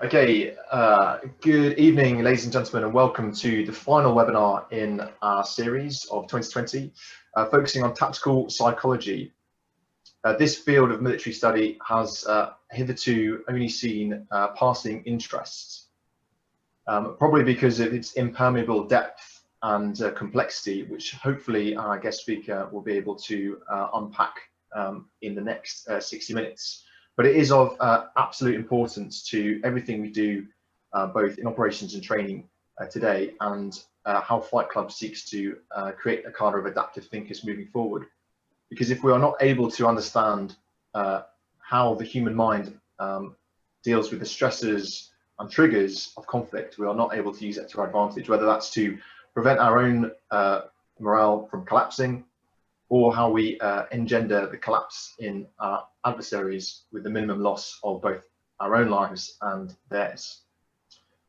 Okay, good evening, ladies and gentlemen, and welcome to the final webinar in our series of 2020, focusing on tactical psychology. This field of military study has hitherto only seen passing interest, probably because of its impermeable depth and complexity, which hopefully our guest speaker will be able to unpack in the next 60 minutes. But it is of absolute importance to everything we do, both in operations and training today, and how Fight Club seeks to create a cadre of adaptive thinkers moving forward. Because if we are not able to understand how the human mind deals with the stresses and triggers of conflict, we are not able to use it to our advantage, whether that's to prevent our own morale from collapsing, or how we engender the collapse in our adversaries with the minimum loss of both our own lives and theirs.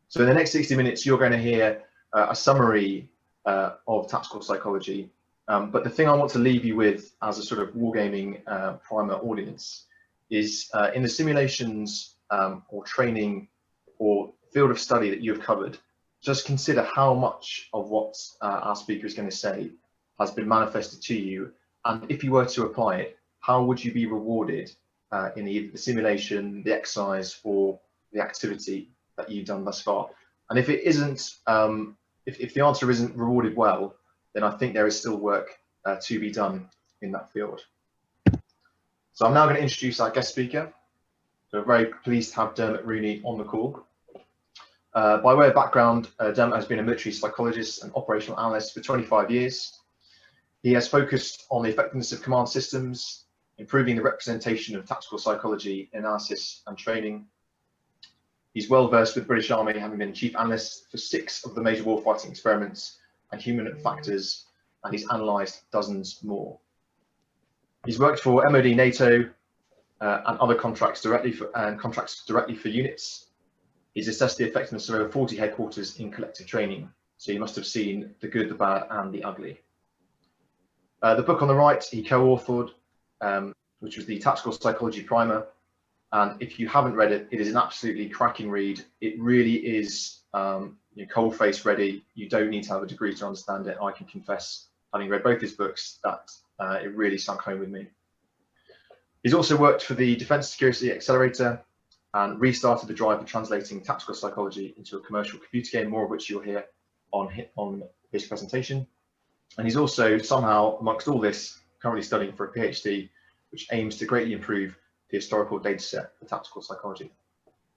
So in the next 60 minutes, you're going to hear a summary of tactical psychology. But the thing I want to leave you with as a sort of wargaming primer audience is in the simulations or training or field of study that you've covered, just consider how much of what our speaker is going to say has been manifested to you, and if you were to apply it, how would you be rewarded in either the simulation, the exercise, or the activity that you've done thus far? And if it isn't, if the answer isn't rewarded well, then I think there is still work to be done in that field. So I'm now going to introduce our guest speaker. So we're very pleased to have Dermot Rooney on the call. By way of background, Dermot has been a military psychologist and operational analyst for 25 years. He has focused on the effectiveness of command systems, improving the representation of tactical psychology, analysis and training. He's well versed with the British Army, having been chief analyst for 6 of the major warfighting experiments and human factors, and he's analysed dozens more. He's worked for MOD, NATO, and other contracts directly for units. He's assessed the effectiveness of over 40 headquarters in collective training, so you must have seen the good, the bad, and the ugly. The book on the right, he co-authored, which was the Tactical Psychology Primer. And if you haven't read it, it is an absolutely cracking read. It really is cold face ready. You don't need to have a degree to understand it. I can confess, having read both his books, that it really sunk home with me. He's also worked for the Defence Security Accelerator and restarted the drive for translating tactical psychology into a commercial computer game, more of which you'll hear on his presentation. And he's also somehow, amongst all this, currently studying for a PhD, which aims to greatly improve the historical data set for tactical psychology.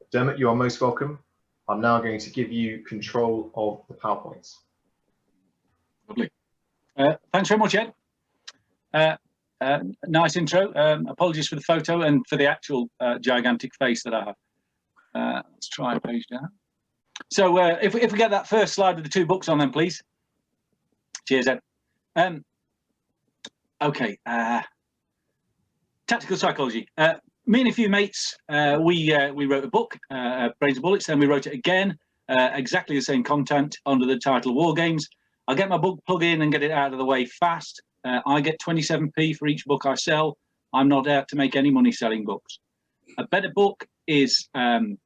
Dermot, you are most welcome. I'm now going to give you control of the PowerPoints. Lovely. Thanks very much, Ed. Nice intro. Apologies for the photo and for the actual gigantic face that I have. Let's try a page down. So if we get that first slide with the 2 books on then, please. Cheers, Ed. Okay, tactical psychology. Me and a few mates, we wrote a book, Brains and Bullets, and we wrote it again, exactly the same content under the title War Games. I get my book plug in and get it out of the way fast. I get 27p for each book I sell. I'm not out to make any money selling books. A better book is Battle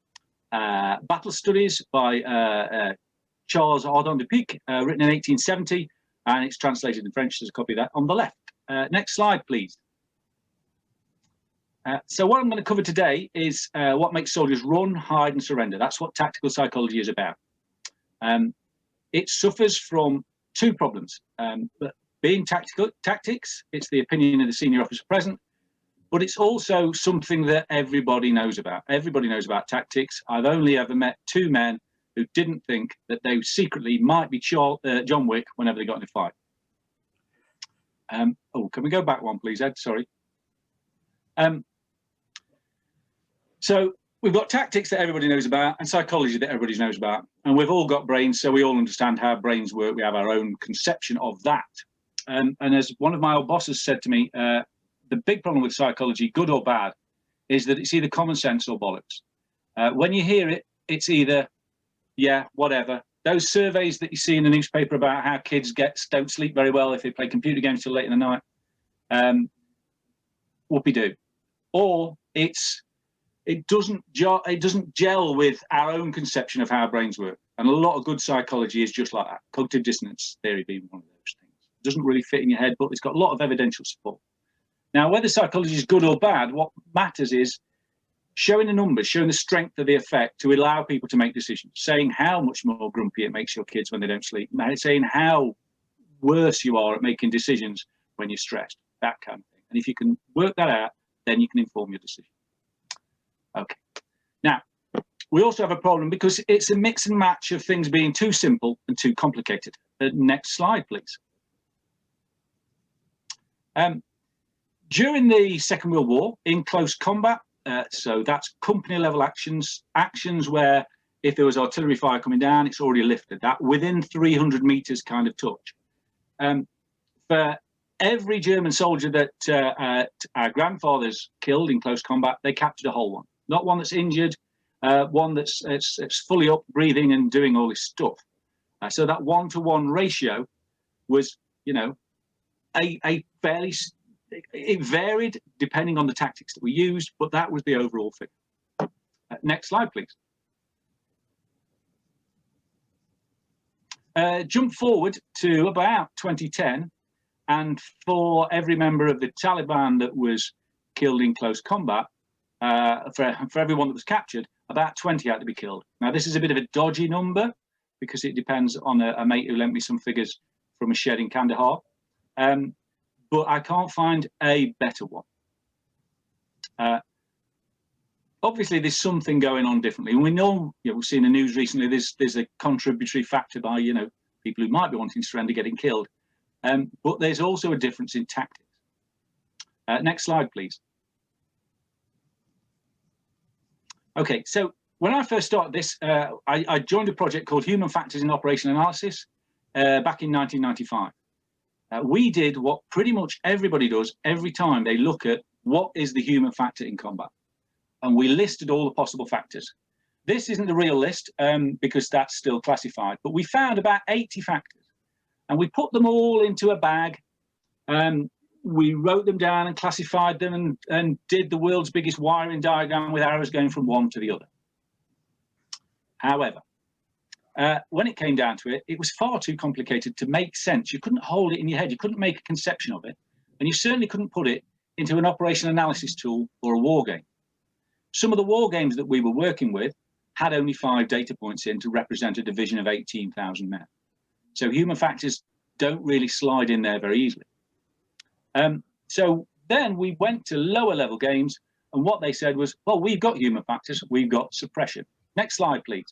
Studies by Charles Ardon de Pic, written in 1870, and it's translated in French. There's a copy of that on the left. Next slide, please. So what I'm going to cover today is what makes soldiers run, hide, and surrender. That's what tactical psychology is about. It suffers from 2 problems. But being tactics, it's the opinion of the senior officer present, but it's also something that everybody knows about. Everybody knows about tactics. I've only ever met 2 men who didn't think that they secretly might be John Wick whenever they got in a fight. Oh, can we go back one, please, Ed? Sorry. So we've got tactics that everybody knows about and psychology that everybody knows about. And we've all got brains, so we all understand how brains work. We have our own conception of that. And as one of my old bosses said to me, the big problem with psychology, good or bad, is that it's either common sense or bollocks. When you hear it, it's either, yeah, whatever. Those surveys that you see in the newspaper about how kids don't sleep very well if they play computer games till late in the night, whoopee-doo. Or it's it doesn't gel with our own conception of how brains work. And a lot of good psychology is just like that. Cognitive dissonance theory being one of those things. It doesn't really fit in your head, but it's got a lot of evidential support. Now, whether psychology is good or bad, what matters is showing the numbers, showing the strength of the effect to allow people to make decisions, saying how much more grumpy it makes your kids when they don't sleep, saying how worse you are at making decisions when you're stressed, that kind of thing. And if you can work that out, then you can inform your decision. Okay. Now, we also have a problem because it's a mix and match of things being too simple and too complicated. Next slide, please. During the Second World War, in close combat, so that's company level actions where if there was artillery fire coming down, it's already lifted, that within 300 meters kind of touch. For every German soldier that our grandfathers killed in close combat, they captured a whole one. Not one that's injured, one that's fully up, breathing and doing all this stuff. So that 1-to-1 ratio was, you know, a fairly, it varied depending on the tactics that we used, but that was the overall figure. Next slide, please. Jump forward to about 2010, and for every member of the Taliban that was killed in close combat, for everyone that was captured, about 20 had to be killed. Now, this is a bit of a dodgy number because it depends on a mate who lent me some figures from a shed in Kandahar, but I can't find a better one. Obviously, there's something going on differently. We know, you know, we've seen the news recently, there's a contributory factor by, you know, people who might be wanting to surrender getting killed, but there's also a difference in tactics. Next slide, please. Okay, so when I first started this, I joined a project called Human Factors in Operation Analysis back in 1995. We did what pretty much everybody does every time they look at what is the human factor in combat. And we listed all the possible factors. This isn't the real list because that's still classified, but we found about 80 factors and we put them all into a bag. We wrote them down and classified them and did the world's biggest wiring diagram with arrows going from one to the other. However, when it came down to it, it was far too complicated to make sense. You couldn't hold it in your head. You couldn't make a conception of it. And you certainly couldn't put it into an operation analysis tool or a war game. Some of the war games that we were working with had only 5 data points in to represent a division of 18,000 men. So human factors don't really slide in there very easily. So then we went to lower level games, and what they said was, well, we've got human factors, we've got suppression. Next slide, please.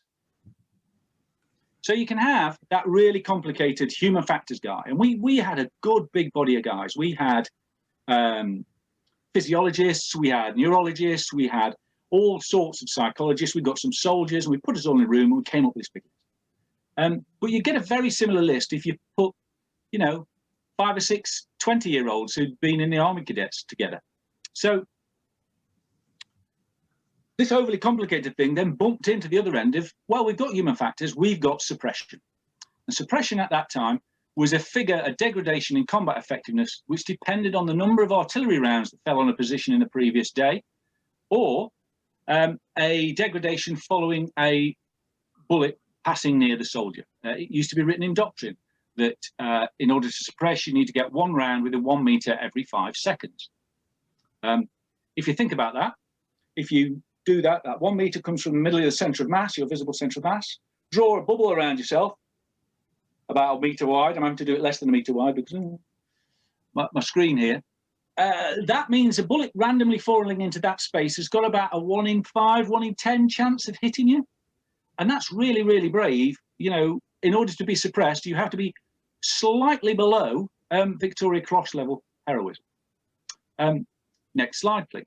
So you can have that really complicated human factors guy, and we had a good big body of guys. We had physiologists, we had neurologists, we had all sorts of psychologists, we got some soldiers, and we put us all in a room and we came up with this figure. But you get a very similar list if you put, you know, 5 or 6 20-year-olds who'd been in the army cadets together. So this overly complicated thing then bumped into the other end of, well, we've got human factors, we've got suppression. And suppression at that time was a figure, a degradation in combat effectiveness, which depended on the number of artillery rounds that fell on a position in the previous day, or a degradation following a bullet passing near the soldier. It used to be written in doctrine that in order to suppress, you need to get 1 round within 1 meter every 5 seconds. If you think about that, if you do that, that 1 meter comes from the middle of the center of mass, your visible center of mass. Draw a bubble around yourself, about 1 meter wide. I'm having to do it less than 1 meter wide because my screen here. That means a bullet randomly falling into that space has got about a 1 in 5, 1 in 10 chance of hitting you. And that's really, really brave. You know, in order to be suppressed, you have to be slightly below Victoria Cross level heroism. Next slide, please.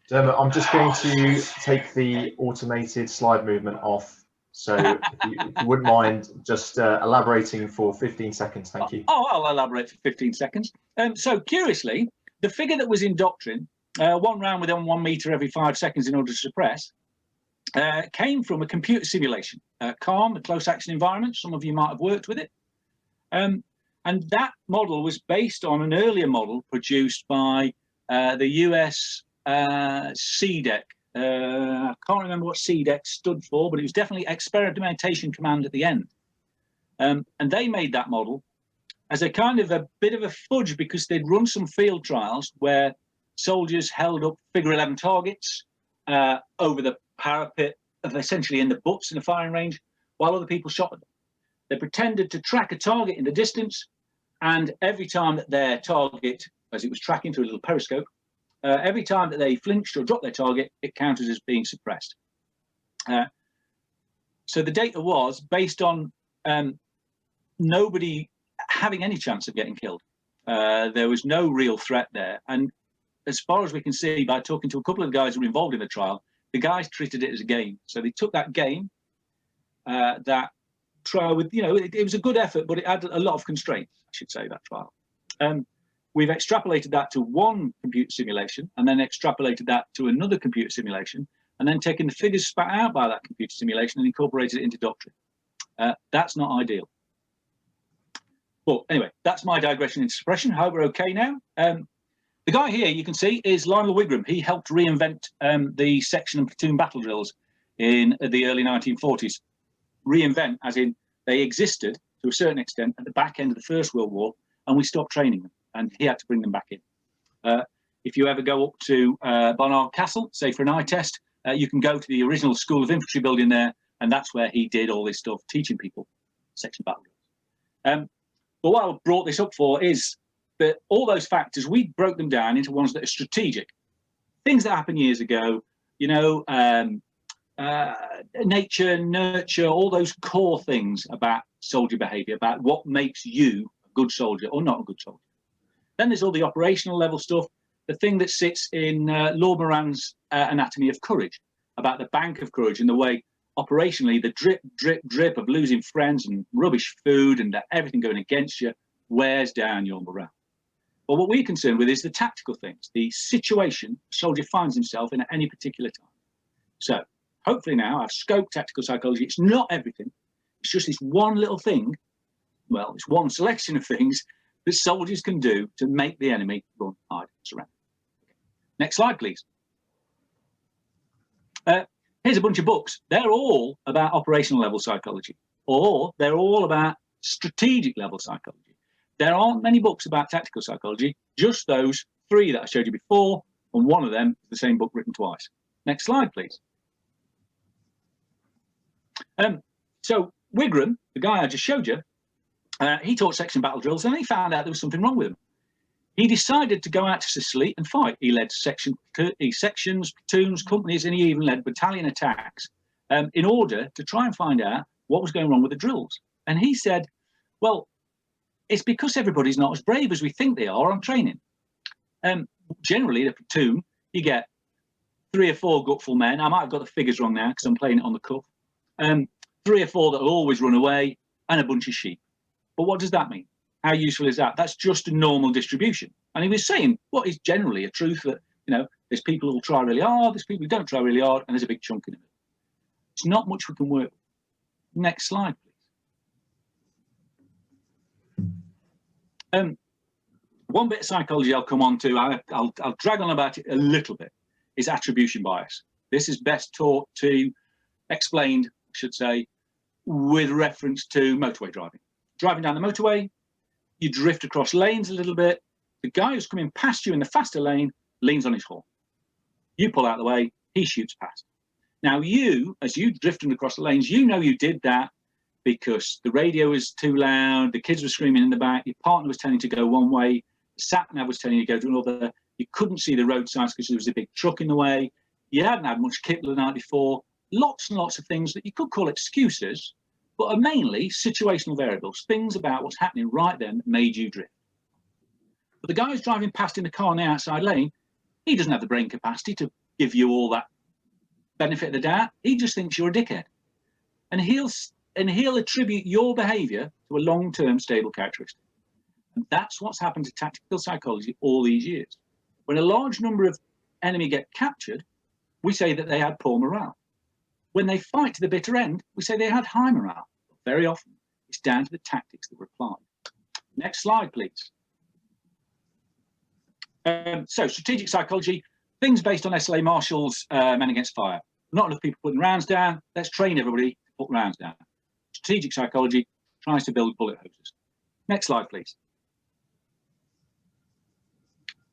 Dermot, I'm just going to take the automated slide movement off. So if you wouldn't mind just elaborating for 15 seconds, thank you. Oh, I'll elaborate for 15 seconds. So curiously, the figure that was in doctrine, 1 round within 1 meter every 5 seconds in order to suppress, came from a computer simulation, CALM, a close action environment. Some of you might have worked with it. And And that model was based on an earlier model produced by the US CDEC. I can't remember what CDEC stood for, but it was definitely Experimentation Command at the end. And they made that model as a kind of a bit of a fudge, because they'd run some field trials where soldiers held up figure 11 targets over the parapet of essentially in the butts in a firing range, while other people shot at them. They pretended to track a target in the distance, and every time that their target, as it was tracking through a little periscope, every time that they flinched or dropped their target, it counted as being suppressed. So the data was based on nobody having any chance of getting killed. There was no real threat there. And as far as we can see, by talking to a couple of the guys who were involved in the trial, the guys treated it as a game. So they took that game, that trial with, you know, it was a good effort, but it had a lot of constraints, I should say, that trial. We've extrapolated that to one computer simulation, and then extrapolated that to another computer simulation, and then taken the figures spat out by that computer simulation and incorporated it into doctrine. That's not ideal. But anyway, that's my digression into suppression. Hope we're okay now. The guy here, you can see, is Lionel Wigram. He helped reinvent the section and platoon battle drills in the early 1940s. Reinvent, as in they existed to a certain extent at the back end of the First World War, and we stopped training them, and he had to bring them back in. If you ever go up to Barnard Castle, say for an eye test, you can go to the original School of Infantry building there, and that's where he did all this stuff, teaching people section battle drills. But what I brought this up for is that all those factors, we broke them down into ones that are strategic. Things that happened years ago, you know, nature, nurture, all those core things about soldier behavior, about what makes you a good soldier or not a good soldier. Then there's all the operational level stuff, the thing that sits in Lord Moran's Anatomy of Courage, about the bank of courage and the way operationally the drip, drip, drip of losing friends and rubbish food and everything going against you wears down your morale. But what we're concerned with is the tactical things, the situation a soldier finds himself in at any particular time. So hopefully now I've scoped tactical psychology. It's not everything. It's just this one little thing. Well, it's one selection of things that soldiers can do to make the enemy run, hide, surrender. Next slide, please. Here's a bunch of books. They're all about operational level psychology, or they're all about strategic level psychology. There aren't many books about tactical psychology, just those three that I showed you before, and one of them is the same book written twice. Next slide, please. So Wigram, the guy I just showed you, he taught section battle drills, and he found out there was something wrong with him. He decided to go out to Sicily and fight. He led sections, platoons, companies, and he even led battalion attacks in order to try and find out what was going wrong with the drills. And he said, well, it's because everybody's not as brave as we think they are on training. Generally, the platoon, you get 3 or 4 gutful men. I might have got the figures wrong now because I'm playing it on the cuff. 3 or 4 that will always run away, and a bunch of sheep. But what does that mean? How useful is that? That's just a normal distribution. And he was saying what is generally a truth, that, you know, there's people who will try really hard, there's people who don't try really hard, and there's a big chunk in it. It's not much we can work with. Next slide, please. One bit of psychology I'll come on to, I'll drag on about it a little bit, is attribution bias. This is best taught to, explained, I should say, with reference to motorway driving. Driving down the motorway, you drift across lanes a little bit. The guy who's coming past you in the faster lane leans on his horn. You pull out the way, he shoots past. Now you, as you drifting across the lanes, you know you did that because the radio was too loud, the kids were screaming in the back, your partner was telling you to go one way, the sat-nav was telling you to go to another, you couldn't see the road signs because there was a big truck in the way, you hadn't had much kit the night before, lots and lots of things that you could call excuses, but are mainly situational variables, things about what's happening right then that made you drift. But the guy who's driving past in the car in the outside lane, he doesn't have the brain capacity to give you all that benefit of the doubt. He just thinks you're a dickhead. And he'll attribute your behavior to a long-term stable characteristic. And that's what's happened to tactical psychology all these years. When a large number of enemy get captured, we say that they had poor morale. When they fight to the bitter end, we say they had high morale. But very often, it's down to the tactics that were applied. Next slide, please. So strategic psychology, things based on SLA Marshall's Men Against Fire. Not enough people putting rounds down. Let's train everybody to put rounds down. Strategic psychology tries to build bullet hoses. Next slide, please.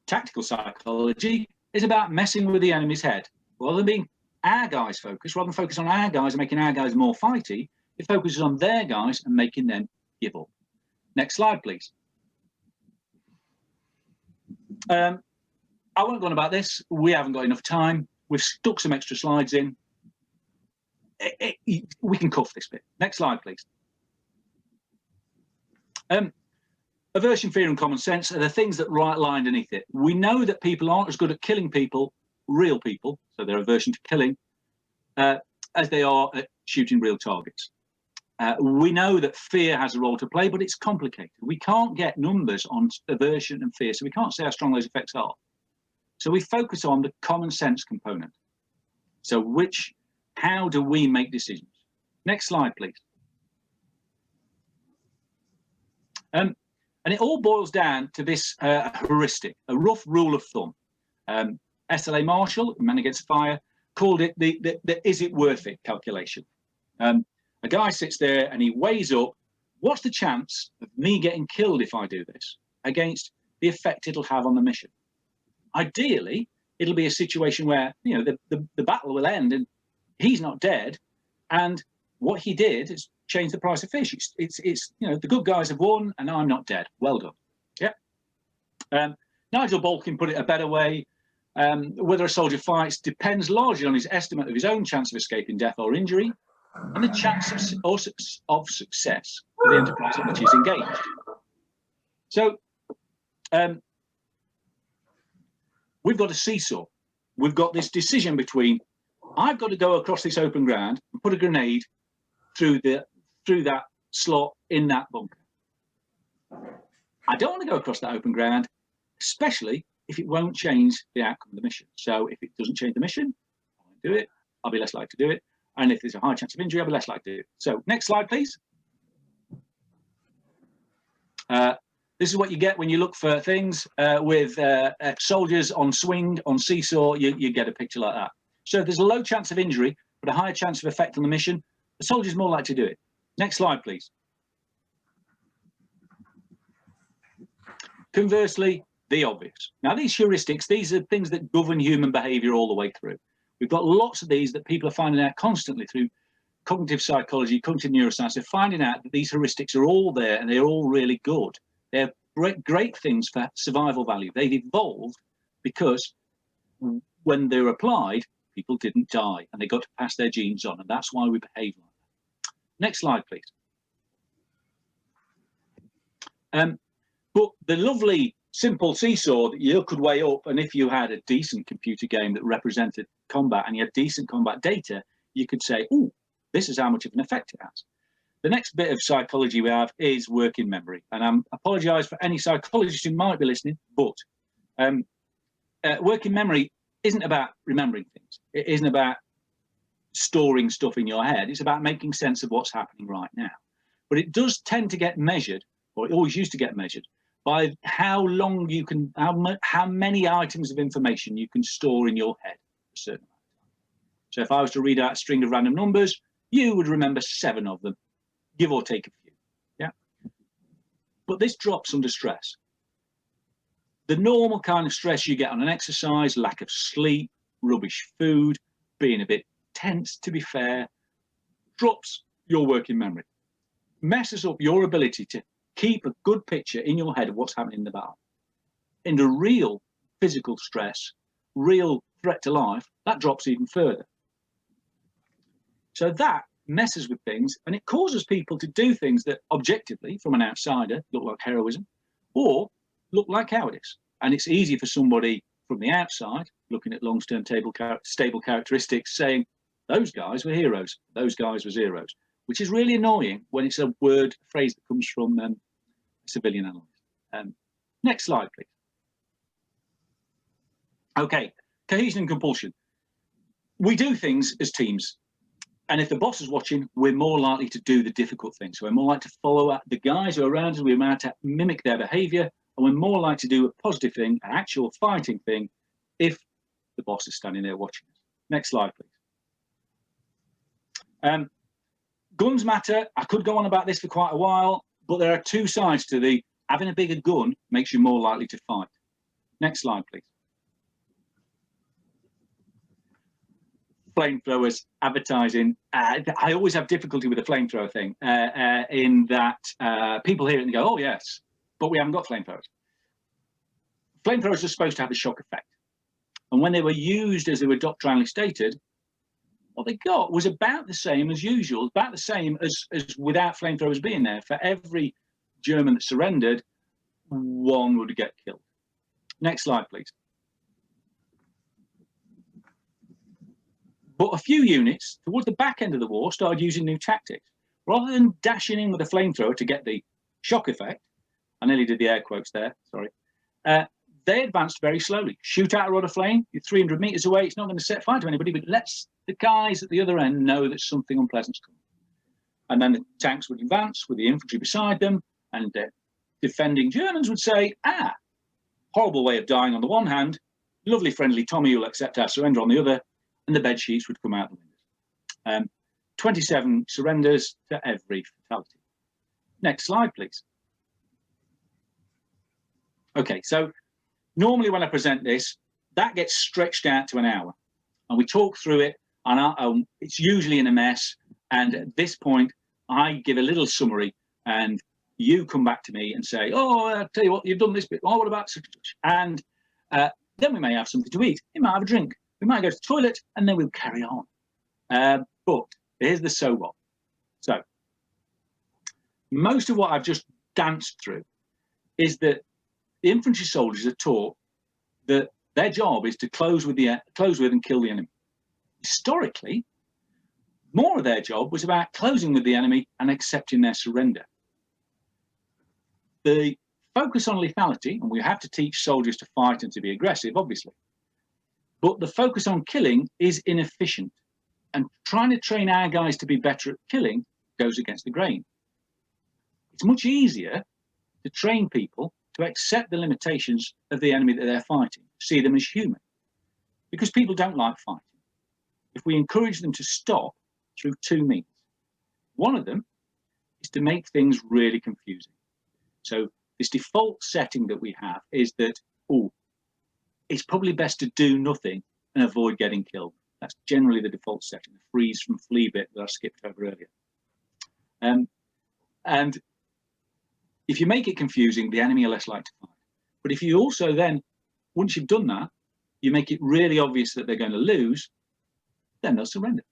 Tactical psychology is about messing with the enemy's head. Rather than being our guys focused, rather than focus on our guys and making our guys more fighty, it focuses on their guys and making them give up. Next slide, please. I won't go on about this. We haven't got enough time. We've stuck some extra slides in. We can cuff this bit. Next slide, please. Aversion, fear, and common sense are the things that lie underneath it. We know that people aren't as good at killing people, real people, so their aversion to killing, as they are at shooting real targets. We know that fear has a role to play, but it's complicated. We can't get numbers on aversion and fear, so we can't say how strong those effects are. So we focus on the common sense component. So how do we make decisions? Next slide, please. And it all boils down to this heuristic, a rough rule of thumb. SLA Marshall, Man Against Fire, called it the is it worth it calculation. A guy sits there and he weighs up, what's the chance of me getting killed if I do this, against the effect it'll have on the mission. Ideally, it'll be a situation where, you know, the battle will end and he's not dead, and what he did is change the price of fish. It's you know, the good guys have won and I'm not dead. Well done. Yeah. Nigel Balkin put it a better way. Whether a soldier fights depends largely on his estimate of his own chance of escaping death or injury, and the chance of success for the enterprise in which he's engaged. So we've got a seesaw. We've got this decision between, I've got to go across this open ground and put a grenade through that slot in that bunker. I don't want to go across that open ground, especially if it won't change the outcome of the mission. So if it doesn't change the mission, I won't do it. I'll be less likely to do it. And if there's a high chance of injury, I'll be less likely to do it. So next slide, please. This is what you get when you look for things with soldiers on swing, on seesaw, you get a picture like that. So if there's a low chance of injury, but a higher chance of effect on the mission, the soldier's more likely to do it. Next slide, please. Conversely, the obvious. Now, these heuristics, these are things that govern human behavior all the way through. We've got lots of these that people are finding out constantly through cognitive psychology, cognitive neuroscience. They're finding out that these heuristics are all there and they're all really good. They're great things for survival value. They've evolved because when they were applied, people didn't die and they got to pass their genes on, and that's why we behave like that. Next slide, please. But the lovely simple seesaw that you could weigh up, and if you had a decent computer game that represented combat and you had decent combat data, you could say, oh, this is how much of an effect it has. The next bit of psychology we have is working memory. And I apologise for any psychologists who might be listening, but working memory isn't about remembering things. It isn't about storing stuff in your head. It's about making sense of what's happening right now. But it does tend to get measured, or it always used to get measured, by how long you can, how many items of information you can store in your head for a certain amount of time. So if I was to read out a string of random numbers, you would remember 7 of them, give or take a few. Yeah. But this drops under stress. The normal kind of stress you get on an exercise, lack of sleep, rubbish food, being a bit tense, to be fair, drops your working memory, messes up your ability to keep a good picture in your head of what's happening in the battle. In the real physical stress, real threat to life, that drops even further. So that messes with things, and it causes people to do things that objectively, from an outsider, look like heroism, or look like cowardice. And it's easy for somebody from the outside, looking at long-term stable characteristics, saying, those guys were heroes, those guys were zeros, which is really annoying when it's a phrase that comes from a civilian analyst. Next slide, please. Okay, cohesion and compulsion. We do things as teams. And if the boss is watching, we're more likely to do the difficult thing. So we're more likely to follow the guys who are around us, we're more likely to mimic their behavior, and we're more likely to do a positive thing, an actual fighting thing, if the boss is standing there watching us. Next slide, please. Guns matter. I could go on about this for quite a while, but there are two sides to the having a bigger gun makes you more likely to fight. Next slide, please. Flamethrowers, advertising. I always have difficulty with the flamethrower thing in that people hear it and go, oh, yes, but we haven't got flamethrowers. Flamethrowers are supposed to have a shock effect. And when they were used as they were doctrinally stated, what they got was about the same as usual, about the same as without flamethrowers being there. For every German that surrendered, one would get killed. Next slide, please. But a few units towards the back end of the war started using new tactics. Rather than dashing in with a flamethrower to get the shock effect, I nearly did the air quotes there, sorry, they advanced very slowly. Shoot out a rod of flame, you're 300 meters away, it's not going to set fire to anybody, but lets the guys at the other end know that something unpleasant's coming. And then the tanks would advance with the infantry beside them, and defending Germans would say, horrible way of dying on the one hand, lovely friendly Tommy who'll accept our surrender on the other, and the bed sheets would come out the windows. 27 surrenders to every fatality. Next slide, please. Okay, so normally when I present this, that gets stretched out to an hour, and we talk through it, and it's usually in a mess, and at this point, I give a little summary, and you come back to me and say, oh, I'll tell you what, you've done this bit, oh, what about such and such? And then we may have something to eat, we might have a drink, we might go to the toilet, and then we'll carry on. But here's the so what. So most of what I've just danced through is that the infantry soldiers are taught that their job is to close with and kill the enemy. Historically, more of their job was about closing with the enemy and accepting their surrender. The focus on lethality, and we have to teach soldiers to fight and to be aggressive, obviously, but the focus on killing is inefficient, and trying to train our guys to be better at killing goes against the grain. It's much easier to train people to accept the limitations of the enemy that they're fighting, see them as human, because people don't like fighting. If we encourage them to stop through two means, one of them is to make things really confusing. So this default setting that we have is that, oh, it's probably best to do nothing and avoid getting killed. That's generally the default setting, the freeze from flee bit that I skipped over earlier. And if you make it confusing, the enemy are less likely to fight. But if you also then, once you've done that, you make it really obvious that they're going to lose, then they'll surrender.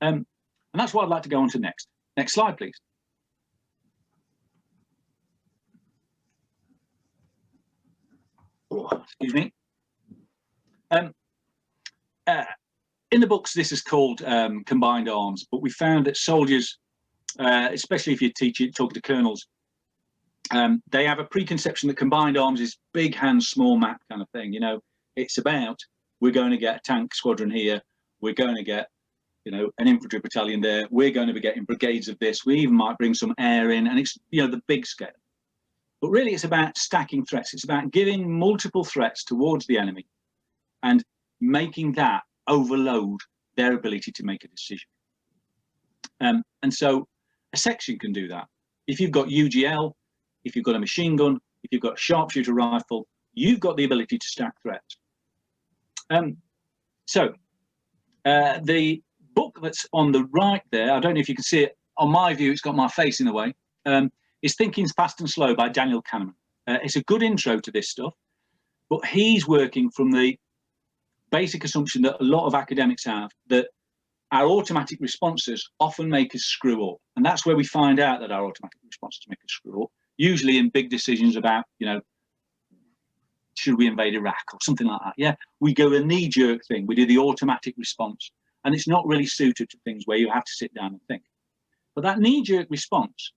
And that's what I'd like to go on to next. Next slide, please. Oh, excuse me. In the books, this is called combined arms, but we found that soldiers, especially if you talk to colonels, they have a preconception that combined arms is big hands, small map kind of thing. You know, it's about, we're going to get a tank squadron here, we're going to get, you know, an infantry battalion there, we're going to be getting brigades of this, we even might bring some air in, and it's, you know, the big scale. But really it's about stacking threats. It's about giving multiple threats towards the enemy and making that overload their ability to make a decision. And so a section can do that. If you've got UGL, if you've got a machine gun, if you've got a sharpshooter rifle, you've got the ability to stack threats. The book that's on the right there, I don't know if you can see it, on my view, it's got my face in the way, is Thinking's Fast and Slow by Daniel Kahneman. It's a good intro to this stuff, but he's working from the basic assumption that a lot of academics have, that our automatic responses often make us screw up. And that's where we find out that our automatic responses make us screw up, usually in big decisions about, you know, should we invade Iraq or something like that. Yeah, we go a knee-jerk thing. We do the automatic response. And it's not really suited to things where you have to sit down and think. But that knee-jerk response,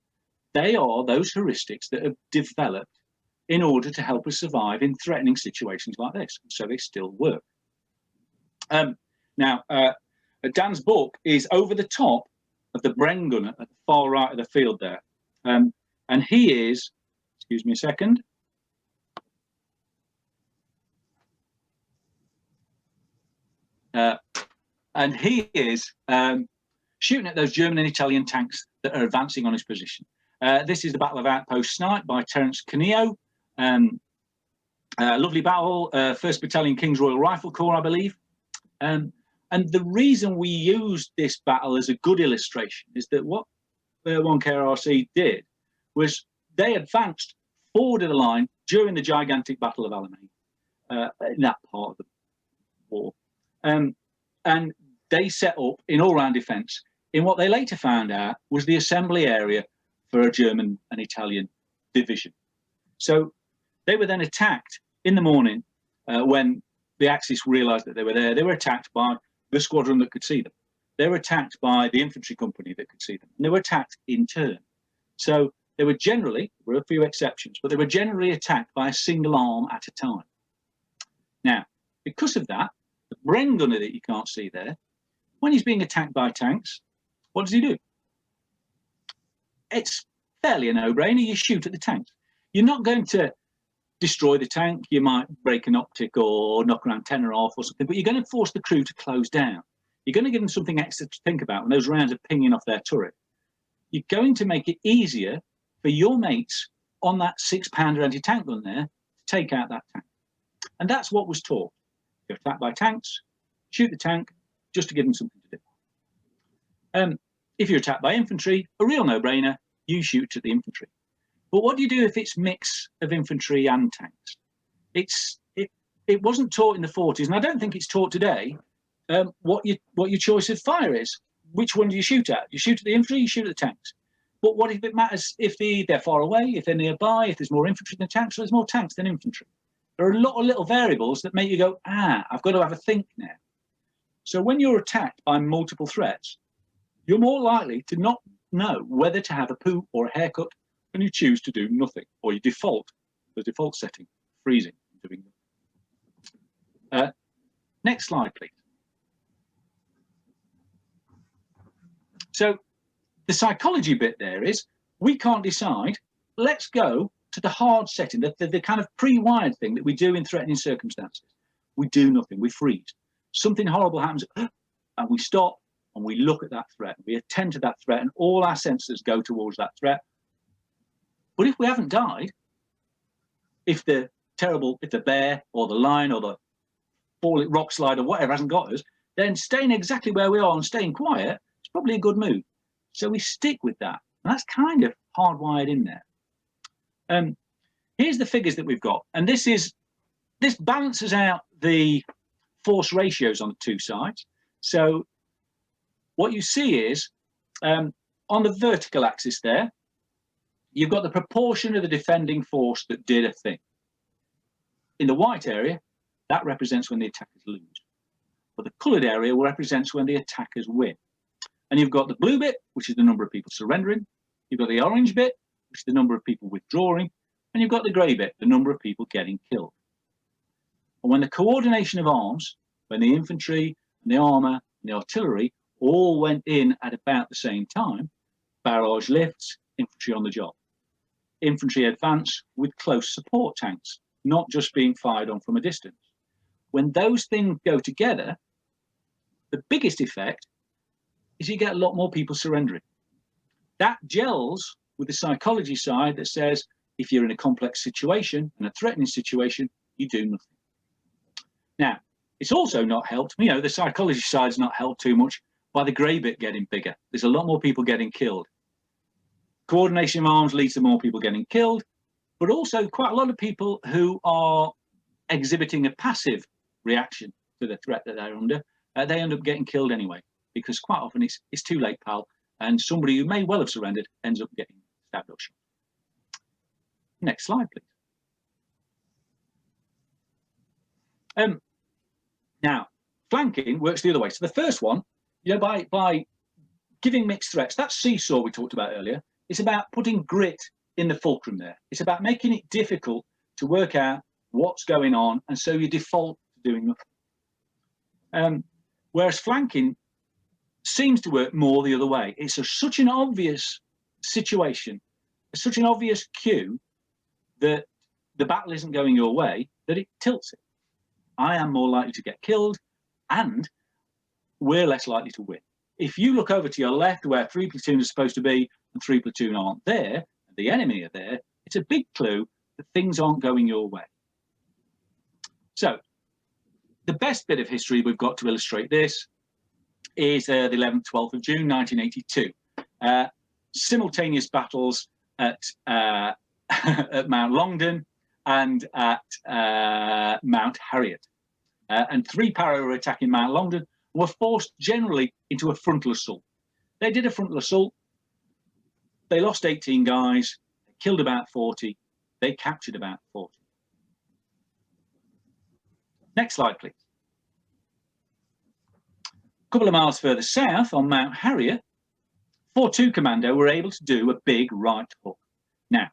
they are those heuristics that have developed in order to help us survive in threatening situations like this. So they still work. Dan's book is over the top of the Bren gunner at the far right of the field there. And he is, excuse me a second. And he is shooting at those German and Italian tanks that are advancing on his position. This is the Battle of Outpost Snipe by Terence Caneo. Lovely battle, 1st Battalion King's Royal Rifle Corps, I believe. And the reason we used this battle as a good illustration is that what the 1KRC did was they advanced forward of the line during the gigantic Battle of Alamein, in that part of the war. And they set up in all-round defence in what they later found out was the assembly area for a German and Italian division. So they were then attacked in the morning when the Axis realised that they were there. They were attacked by the squadron that could see them. They were attacked by the infantry company that could see them. And they were attacked in turn. So they were generally, there were a few exceptions, but they were generally attacked by a single arm at a time. Now, because of that, the Bren gunner that you can't see there, when he's being attacked by tanks, what does he do? It's fairly a no-brainer. You shoot at the tanks. You're not going to destroy the tank. You might break an optic or knock an antenna off or something, but you're going to force the crew to close down. You're going to give them something extra to think about when those rounds are pinging off their turret. You're going to make it easier for your mates on that 6-pounder anti-tank gun there to take out that tank. And that's what was taught. You're attacked by tanks, shoot the tank, just to give them something to do. If you're attacked by infantry, a real no-brainer, you shoot at the infantry. But what do you do if it's mix of infantry and tanks? It wasn't taught in the 40s, and I don't think it's taught today, what your choice of fire is. Which one do you shoot at? You shoot at the infantry, you shoot at the tanks. But what if it matters if they're far away, if they're nearby, if there's more infantry than tanks? So there's more tanks than infantry. There are a lot of little variables that make you go, I've got to have a think now. So when you're attacked by multiple threats, you're more likely to not know whether to have a poo or a haircut, and you choose to do nothing, or you default, the default setting, freezing, doing nothing. Next slide, please. So the psychology bit there is, we can't decide, let's go to the hard setting, the kind of pre-wired thing that we do in threatening circumstances. We do nothing, we freeze. Something horrible happens, and we stop, and we look at that threat, we attend to that threat, and all our senses go towards that threat. But if we haven't died, if the bear or the lion or the rock slide or whatever hasn't got us, then staying exactly where we are and staying quiet is probably a good move. So we stick with that. And that's kind of hardwired in there. Here's the figures that we've got. And this balances out the force ratios on the two sides. So what you see is on the vertical axis there, you've got the proportion of the defending force that did a thing. In the white area, that represents when the attackers lose. But the coloured area represents when the attackers win. And you've got the blue bit, which is the number of people surrendering. You've got the orange bit, which is the number of people withdrawing. And you've got the grey bit, the number of people getting killed. And when the coordination of arms, when the infantry, and the armour, and the artillery all went in at about the same time, barrage lifts, infantry on the job. Infantry advance with close support tanks, not just being fired on from a distance. When those things go together, the biggest effect is you get a lot more people surrendering. That gels with the psychology side that says if you're in a complex situation and a threatening situation, you do nothing. Now, it's also not helped, the psychology side's not helped too much by the grey bit getting bigger. There's a lot more people getting killed. Coordination of arms leads to more people getting killed, but also quite a lot of people who are exhibiting a passive reaction to the threat that they're under, they end up getting killed anyway, because quite often it's too late, pal, and somebody who may well have surrendered ends up getting stabbed or shot. Next slide, please. Now, flanking works the other way. So the first one, by giving mixed threats, that seesaw we talked about earlier, it's about putting grit in the fulcrum there. It's about making it difficult to work out what's going on, and so you default to doing nothing. Whereas flanking seems to work more the other way. It's such an obvious situation, such an obvious cue that the battle isn't going your way, that it tilts it. I am more likely to get killed, and we're less likely to win. If you look over to your left where 3 platoons are supposed to be and 3 platoon aren't there, and the enemy are there, it's a big clue that things aren't going your way. So the best bit of history we've got to illustrate this is the 11th, 12th of June, 1982. Simultaneous battles at at Mount Longdon and at Mount Harriet. And 3 para were attacking Mount Longdon and were forced generally into a frontal assault. They did a frontal assault. They lost 18 guys, they killed about 40, they captured about 40. Next slide, please. A couple of miles further south on Mount Harriet, 4-2 Commando were able to do a big right hook. Now,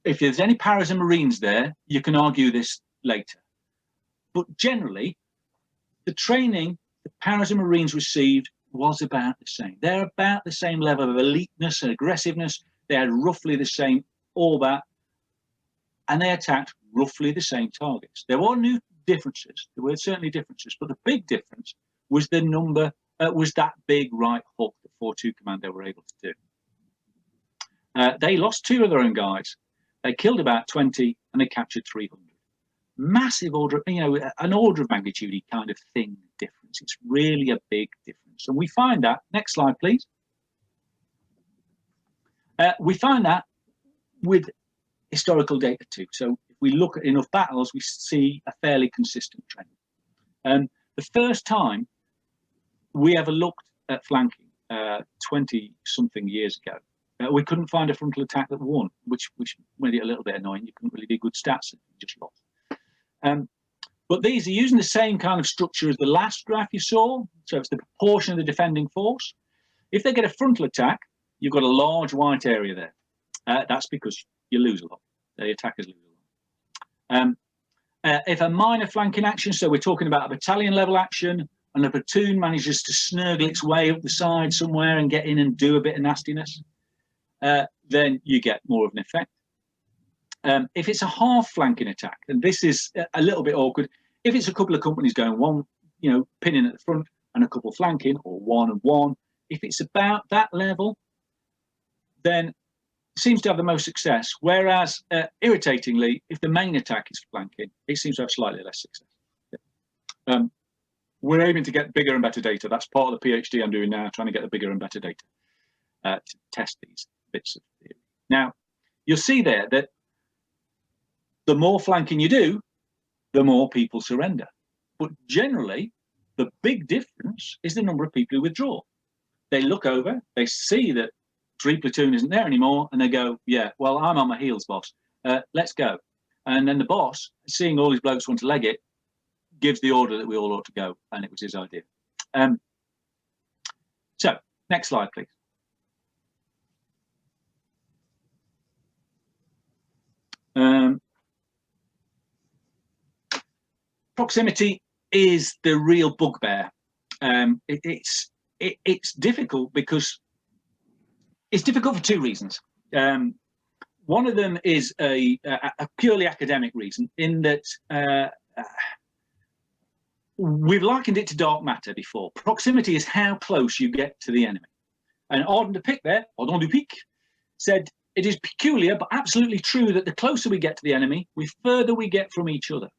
if there's any paras and marines there, you can argue this later. But generally, the training the paras and marines received was about the same. They're about the same level of eliteness and aggressiveness. They had roughly the same all that, and they attacked roughly the same targets. There were new differences. There were certainly differences, but the big difference was the number, was that big right hook that 4-2 Commando were able to do. They lost 2 of their own guys. They killed about 20 and they captured 300. Massive order, an order of magnitude kind of thing difference. It's really a big difference. And we find that, next slide, please. We find that with historical data too. So if we look at enough battles, we see a fairly consistent trend. The first time we ever looked at flanking 20-something years ago, we couldn't find a frontal attack that won, which made it a little bit annoying. You couldn't really do good stats and you just lost. But these are using the same kind of structure as the last graph you saw. So it's the proportion of the defending force. If they get a frontal attack, you've got a large white area there. That's because you lose a lot. The attackers lose a lot. If a minor flanking action, so we're talking about a battalion level action, and a platoon manages to snurgle its way up the side somewhere and get in and do a bit of nastiness, then you get more of an effect. If it's a half flanking attack, and this is a little bit awkward, if it's a couple of companies going one, pinning at the front and a couple flanking, or 1 and 1, if it's about that level, then it seems to have the most success. Whereas, irritatingly, if the main attack is flanking, it seems to have slightly less success. Yeah. We're aiming to get bigger and better data. That's part of the PhD I'm doing now, trying to get the bigger and better data to test these bits of theory. Now, you'll see there that the more flanking you do, the more people surrender. But generally, the big difference is the number of people who withdraw. They look over, they see that 3 platoon isn't there anymore, and they go, yeah, well, I'm on my heels, boss. Let's go. And then the boss, seeing all his blokes want to leg it, gives the order that we all ought to go, and it was his idea. So, next slide, please. Proximity is the real bugbear. It's difficult because it's difficult for 2 reasons. One of them is a purely academic reason, in that we've likened it to dark matter before. Proximity is how close you get to the enemy. And Arden de Pic there, Arden de Pic, said it is peculiar but absolutely true that the closer we get to the enemy, the further we get from each other.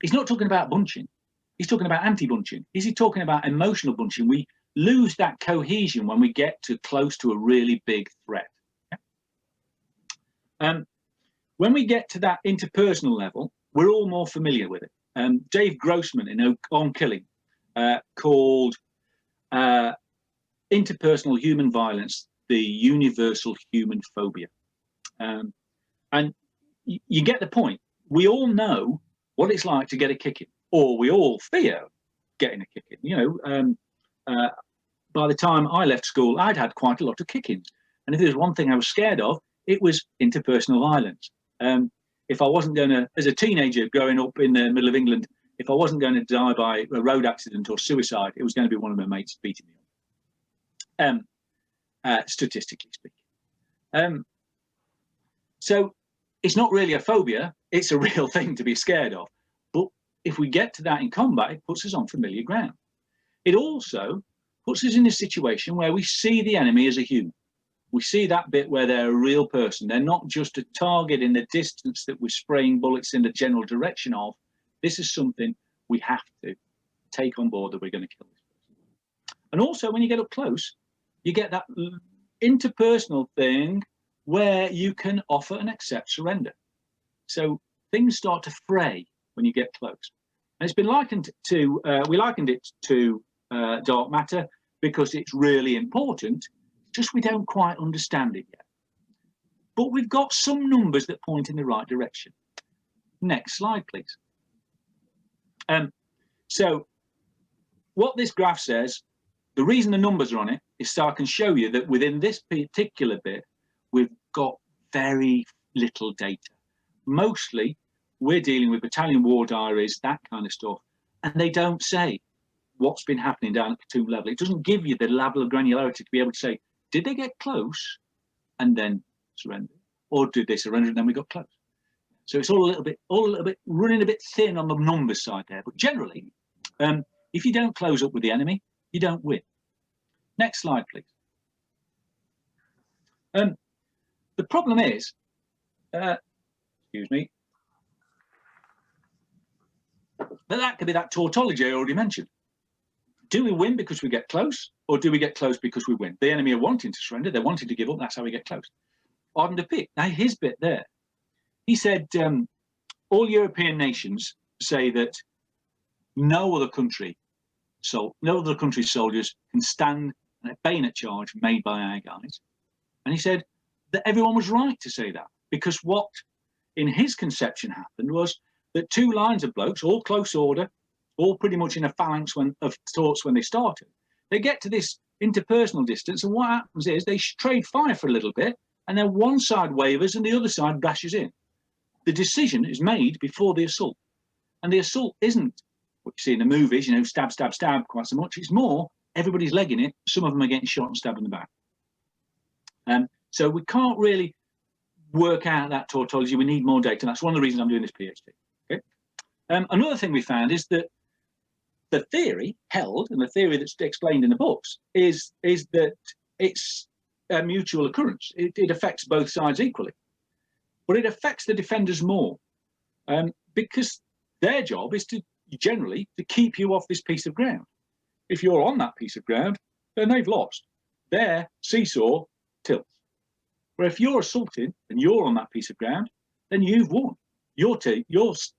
He's not talking about bunching. He's talking about anti-bunching. Is he talking about emotional bunching? We lose that cohesion when we get too close to a really big threat. When we get to that interpersonal level, we're all more familiar with it. Dave Grossman in On Killing called interpersonal human violence the universal human phobia. And you get the point. We all know what it's like to get a kicking, or we all fear getting a kicking. By the time I left school, I'd had quite a lot of kickings. And if there's one thing I was scared of, it was interpersonal violence. If I wasn't going to, as a teenager growing up in the middle of England if I wasn't going to die by a road accident or suicide, it was going to be one of my mates beating me up, statistically speaking. So it's not really a phobia, it's a real thing to be scared of. But if we get to that in combat, it puts us on familiar ground. It also puts us in a situation where we see the enemy as a human. We see that bit where they're a real person. They're not just a target in the distance that we're spraying bullets in the general direction of. This is something we have to take on board, that we're going to kill this person. And also, when you get up close, you get that interpersonal thing where you can offer and accept surrender. So things start to fray when you get close. And it's been likened to, we likened it to dark matter because it's really important, just we don't quite understand it yet. But we've got some numbers that point in the right direction. Next slide, please. So what this graph says, the reason the numbers are on it is so I can show you that within this particular bit, we've got very little data. Mostly, we're dealing with battalion war diaries, that kind of stuff, and they don't say what's been happening down at platoon level. It doesn't give you the level of granularity to be able to say, did they get close and then surrender, or did they surrender and then we got close? So it's all a little bit running a bit thin on the numbers side there. But generally, if you don't close up with the enemy, you don't win. Next slide, please. The problem is, excuse me, that could be that tautology I already mentioned. Do we win because we get close, or do we get close because we win? The enemy are wanting to surrender, they're wanting to give up, that's how we get close. Arden de Pick, now his bit there, he said all European nations say that no other country's soldiers can stand a bayonet charge made by our guys. And he said that everyone was right to say that, because what in his conception happened was that two lines of blokes, all close order, all pretty much in a phalanx of sorts when they started, they get to this interpersonal distance, and what happens is they trade fire for a little bit, and then one side wavers and the other side bashes in. The decision is made before the assault, and the assault isn't what you see in the movies, you know, stab, stab, stab quite so much. It's more, everybody's legging it, some of them are getting shot and stabbed in the back. So we can't really work out that tautology. We need more data. That's one of the reasons I'm doing this PhD. Okay. Another thing we found is that the theory held, and the theory that's explained in the books, is that it's a mutual occurrence. It affects both sides equally, but it affects the defenders more, because their job is to generally to keep you off this piece of ground. If you're on that piece of ground, then they've lost. Their seesaw tilts. Where if you're assaulted and you're on that piece of ground, then you've won. Your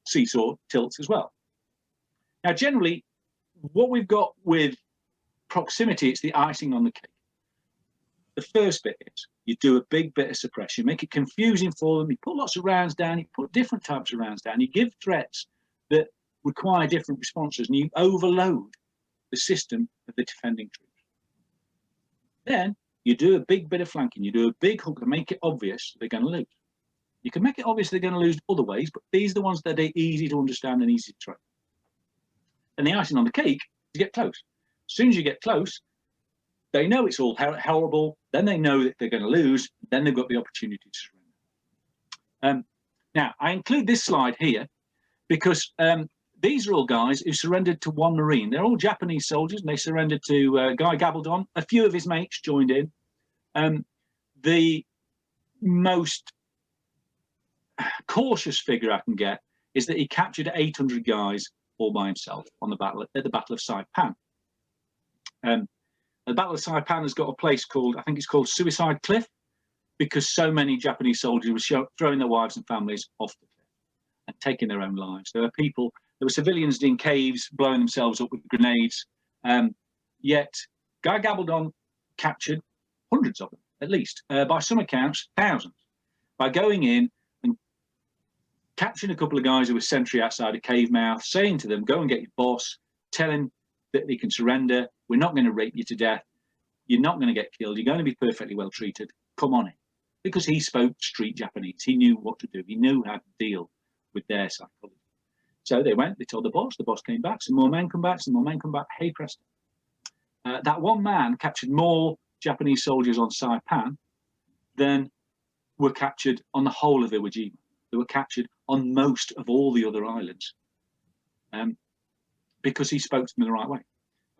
seesaw tilts as well. Now, generally, what we've got with proximity, it's the icing on the cake. The first bit is you do a big bit of suppression, make it confusing for them. You put lots of rounds down, you put different types of rounds down, you give threats that require different responses, and you overload the system of the defending troops. Then you do a big bit of flanking, you do a big hook to make it obvious they're going to lose. You can make it obvious they're going to lose other ways, but these are the ones that are easy to understand and easy to train. And the icing on the cake is get close. As soon as you get close, they know it's all horrible, then they know that they're going to lose, then they've got the opportunity to surrender. Now, I include this slide here because these are all guys who surrendered to one Marine. They're all Japanese soldiers, and they surrendered to Guy Gabaldon. A few of his mates joined in. The most cautious figure I can get is that he captured 800 guys all by himself on the battle at the Battle of Saipan. The Battle of Saipan has got a place called, I think it's called Suicide Cliff, because so many Japanese soldiers were throwing their wives and families off the cliff and taking their own lives. There were civilians in caves blowing themselves up with grenades. Yet Guy Gabaldon captured hundreds of them, at least, by some accounts, thousands, by going in and capturing a couple of guys who were sentry outside a cave mouth, saying to them, go and get your boss, tell him that they can surrender. We're not going to rape you to death. You're not going to get killed. You're going to be perfectly well treated. Come on in. Because he spoke street Japanese. He knew what to do. He knew how to deal with their psychology. So they went, they told the boss came back, some more men come back, some more men come back, hey presto. That one man captured more Japanese soldiers on Saipan than were captured on the whole of Iwo Jima. They were captured on most of all the other islands because he spoke to them in the right way.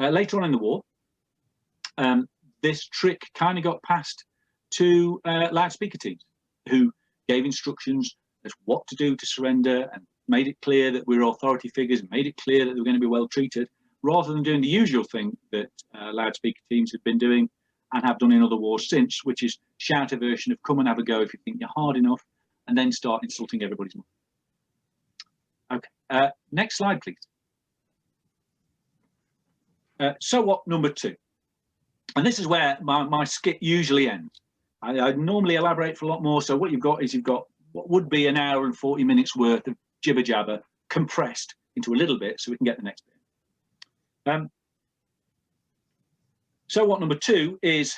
Later on in the war, this trick kind of got passed to loudspeaker teams who gave instructions as what to do to surrender and made it clear that we're authority figures, made it clear that they were going to be well treated, rather than doing the usual thing that loudspeaker teams have been doing and have done in other wars since, which is shout a version of come and have a go if you think you're hard enough, and then start insulting everybody's mind. Okay, next slide, please. So what, number 2? And this is where my skit usually ends. I normally elaborate for a lot more, so what you've got is you've got what would be an hour and 40 minutes worth of jibber jabber compressed into a little bit so we can get the next bit. So what number 2 is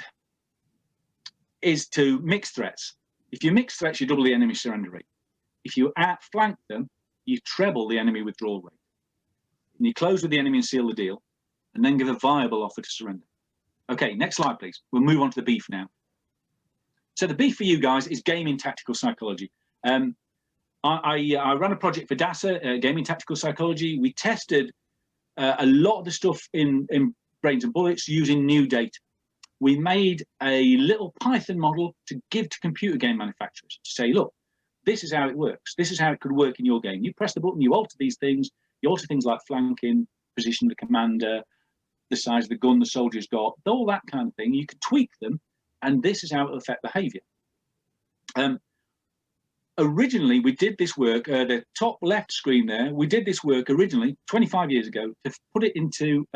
to mix threats. If you mix threats, you double the enemy surrender rate. If you outflank them, you treble the enemy withdrawal rate. And you close with the enemy and seal the deal, and then give a viable offer to surrender. Okay, next slide, please. We'll move on to the beef now. So the beef for you guys is gaming tactical psychology. I ran a project for DASA, gaming tactical psychology. We tested a lot of the stuff in Brains and Bullets using new data. We made a little Python model to give to computer game manufacturers to say, look, this is how it works. This is how it could work in your game. You press the button, you alter these things. You alter things like flanking, position of the commander, the size of the gun the soldier's got, all that kind of thing. You could tweak them, and this is how it will affect behavior. Originally, we did this work, the top left screen there, we did this work originally 25 years ago to put it into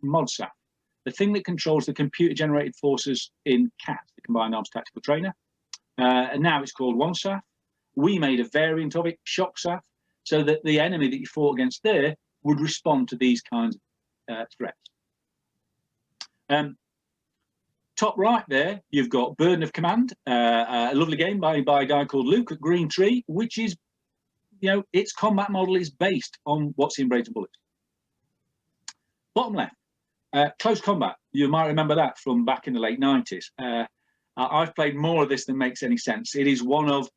ModSAF, the thing that controls the computer-generated forces in CAT, the Combined Arms Tactical Trainer. And now it's called OneSAF. We made a variant of it, ShockSAF, so that the enemy that you fought against there would respond to these kinds of threats. Top right there, you've got Burden of Command, a lovely game by a guy called Luke at Green Tree, which is, you know, its combat model is based on what's in Brains and Bullets. Bottom left, close combat. You might remember that from back in the late 90s. I've played more of this than makes any sense. It is one of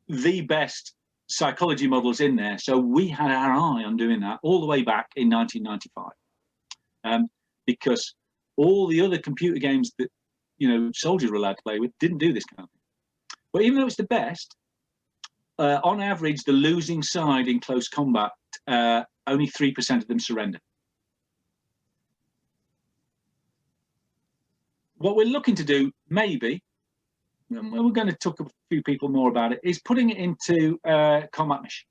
the best psychology models in there. So we had our eye on doing that all the way back in 1995, because all the other computer games that, you know, soldiers were allowed to play with didn't do this kind of thing. But even though it's the best, on average, the losing side in close combat, only 3% of them surrender. What we're looking to do, maybe, and we're going to talk a few people more about it, is putting it into combat mission.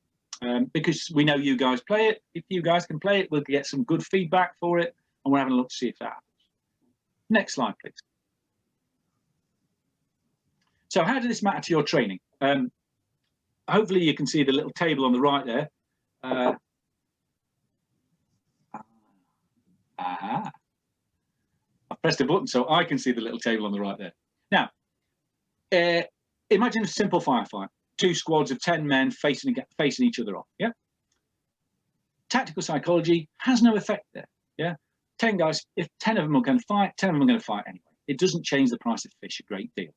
Because we know you guys play it. If you guys can play it, we'll get some good feedback for it, and we're having a look to see if that happens. Next slide, please. So how does this matter to your training? Hopefully you can see the little table on the right there. I pressed a button so I can see the little table on the right there. Now, imagine a simple firefight. 2 squads of 10 men facing each other off. Yeah. Tactical psychology has no effect there. Yeah. 10 guys, if 10 of them are going to fight, 10 of them are going to fight anyway. It doesn't change the price of fish a great deal.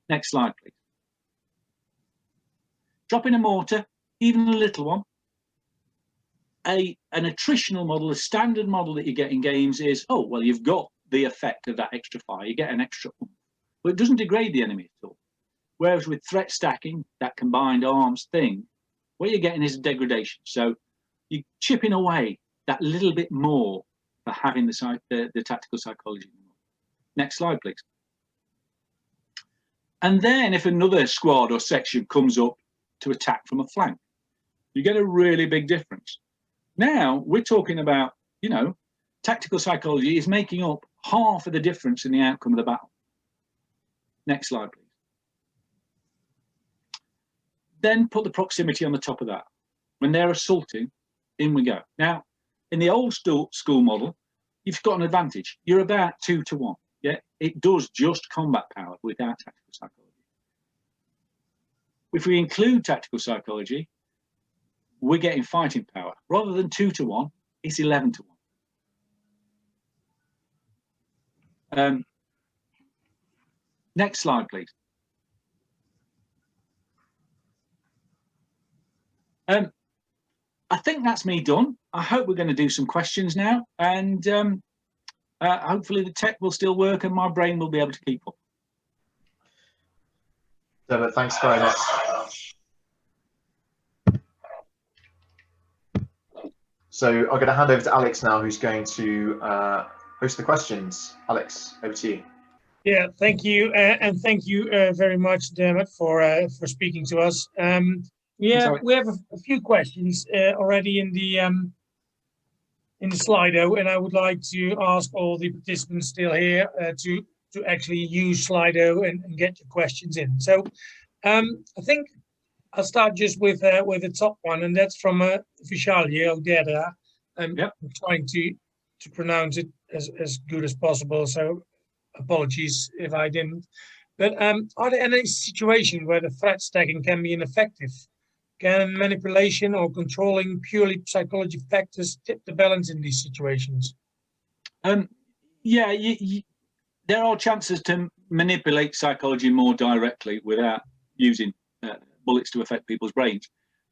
Next slide, please. Drop in a mortar, even a little one. An attritional model, a standard model that you get in games is, oh, well, you've got the effect of that extra fire. You get an extra oomph. But it doesn't degrade the enemy at all. Whereas with threat stacking, that combined arms thing, what you're getting is a degradation. So you're chipping away that little bit more for having the tactical psychology. Next slide, please. And then if another squad or section comes up to attack from a flank, you get a really big difference. Now we're talking about, you know, tactical psychology is making up half of the difference in the outcome of the battle. Next slide, please. Then put the proximity on the top of that. When they're assaulting, in we go. Now, in the old school model, you've got an advantage. You're about 2 to 1. Yeah, it does just combat power without tactical psychology. If we include tactical psychology, we're getting fighting power. Rather than 2 to 1, it's 11 to 1. Next slide, please. I think that's me done. I hope we're going to do some questions now, and hopefully the tech will still work and my brain will be able to keep up. Dermot, thanks very much. So I'm going to hand over to Alex now, who's going to host the questions. Alex, over to you. Yeah, thank you, and thank you very much, Dermot, for speaking to us. Yeah, we have a few questions already in the Slido, and I would like to ask all the participants still here to actually use Slido and get your questions in. So I think I'll start just with the top one, and that's from Vishali Odera. I'm trying to pronounce it as good as possible, so apologies if I didn't. But are there any situations where the threat stacking can be ineffective? Can manipulation or controlling purely psychology factors tip the balance in these situations? Yeah, there are chances to manipulate psychology more directly without using bullets to affect people's brains.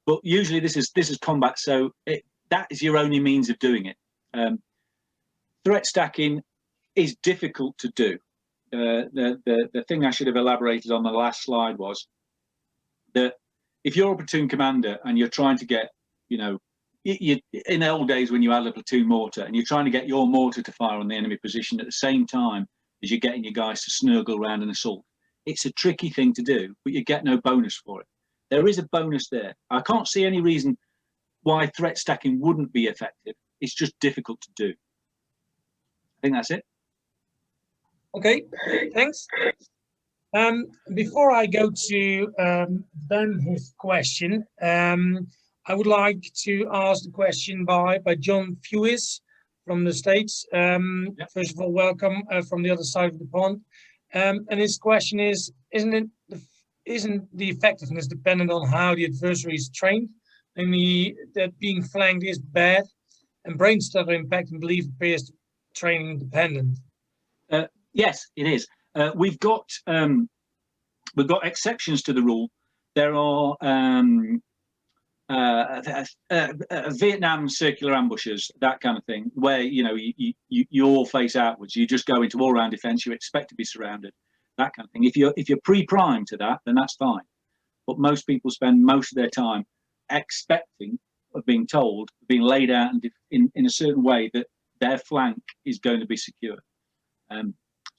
But usually this is combat, so that is your only means of doing it. Threat stacking is difficult to do. The thing I should have elaborated on the last slide was that if you're a platoon commander and you're trying to get, you know, in the old days when you had a platoon mortar and you're trying to get your mortar to fire on the enemy position at the same time as you're getting your guys to snuggle around an assault, it's a tricky thing to do, but you get no bonus for it. There is a bonus there. I can't see any reason why threat stacking wouldn't be effective. It's just difficult to do. I think that's it. Okay, thanks. Before I go to Ben, his question, I would like to ask the question by John Fewis from the States. First of all, welcome from the other side of the pond. And his question is, isn't the effectiveness dependent on how the adversary is trained? And that being flanked is bad, and brain stutter impact and belief appears training dependent. Yes, it is. We've got exceptions to the rule. There are Vietnam circular ambushes, that kind of thing, where you all face outwards. You just go into all-round defence. You expect to be surrounded, that kind of thing. If you're pre-primed to that, then that's fine. But most people spend most of their time expecting of being told, being laid out in a certain way that their flank is going to be secure.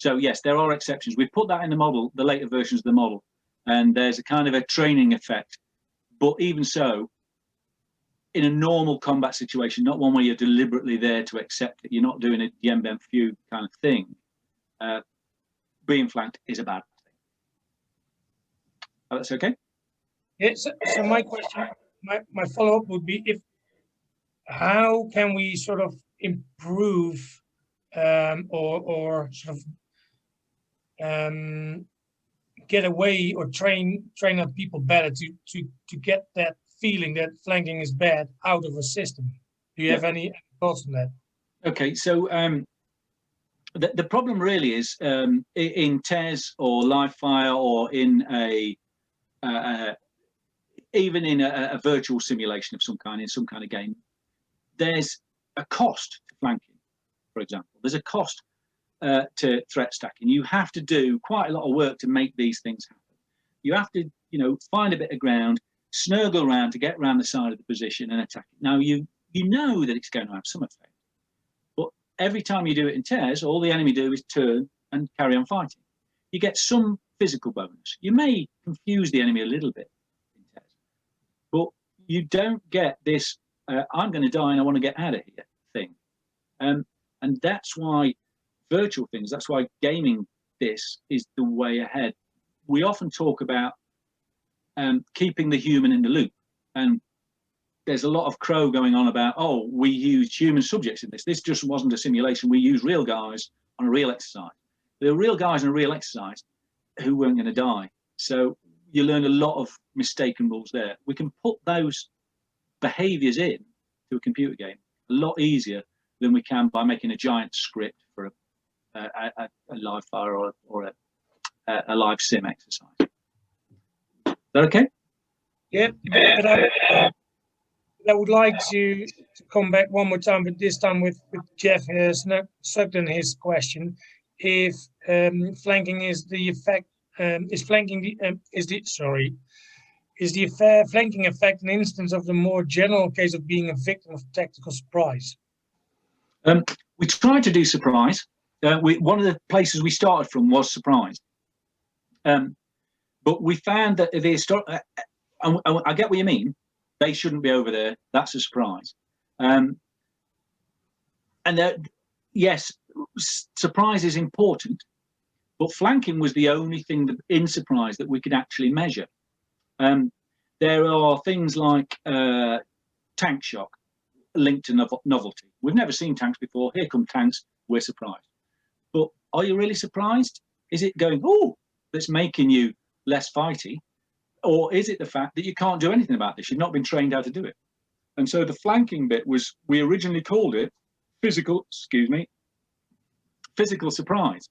So yes, there are exceptions. We've put that in the model, the later versions of the model, and there's a kind of a training effect. But even so, in a normal combat situation, not one where you're deliberately there to accept it, you're not doing a Dien Bien Phu kind of thing, being flanked is a bad thing. Oh, that's okay? Yeah, so my question, my follow-up would be, how can we sort of improve or sort of get away or train up people better to get that feeling that flanking is bad out of a system? Do you have any thoughts on that? Okay, so the problem really is in TES or live fire or in even in a virtual simulation of some kind, in some kind of game, there's a cost to flanking, for example. There's a cost to threat stacking. You have to do quite a lot of work to make these things happen. You have to, find a bit of ground, snuggle around to get around the side of the position and attack it. Now, you know that it's going to have some effect, but every time you do it in TES, all the enemy do is turn and carry on fighting. You get some physical bonus. You may confuse the enemy a little bit in TES, but you don't get this, I'm going to die and I want to get out of here thing. And that's why virtual things, that's why gaming this is the way ahead. We often talk about keeping the human in the loop, and there's a lot of crow going on about, oh, we used human subjects in this. This just wasn't a simulation. We used real guys on a real exercise. There were real guys on a real exercise who weren't going to die. So you learn a lot of mistaken rules there. We can put those behaviors in to a computer game a lot easier than we can by making a giant script for a live fire or a live sim exercise. Is that okay? Yeah, but I would like to come back one more time, but this time with Jeff Sugden, his question. If flanking is the effect, is the flanking effect an instance of the more general case of being a victim of tactical surprise? We tried to do surprise. One of the places we started from was surprise. But we found that I get what you mean. They shouldn't be over there. That's a surprise. Yes, surprise is important, but flanking was the only thing in surprise that we could actually measure. There are things like tank shock linked to novelty. We've never seen tanks before. Here come tanks. We're surprised. But are you really surprised? Is it going, oh, that's making you less fighty? Or is it the fact that you can't do anything about this? You've not been trained how to do it. And so the flanking bit was, we originally called it physical surprise,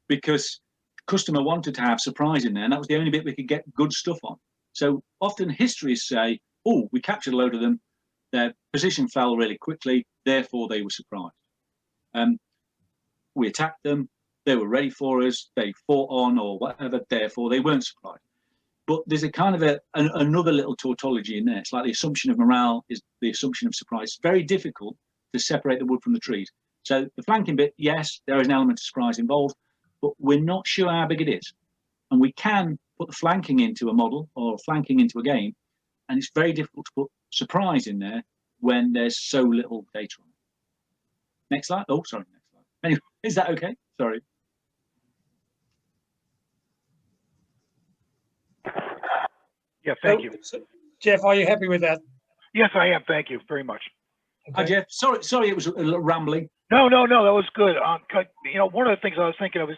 because customer wanted to have surprise in there, and that was the only bit we could get good stuff on. So often histories say, oh, we captured a load of them, their position fell really quickly, therefore they were surprised. We attacked them, they were ready for us, they fought on or whatever, therefore they weren't surprised. But there's a kind of another little tautology in there. It's like the assumption of morale is the assumption of surprise. It's very difficult to separate the wood from the trees. So the flanking bit, yes, there is an element of surprise involved, but we're not sure how big it is. And we can put the flanking into a model or flanking into a game, and it's very difficult to put surprise in there when there's so little data on it. Next slide. Oh, sorry, next slide. Anyway, is that okay? Sorry. Yeah, thank you. So, Jeff, are you happy with that? Yes, I am. Thank you very much. Okay. Hi, Jeff. Sorry, it was a little rambling. No, that was good. One of the things I was thinking of is,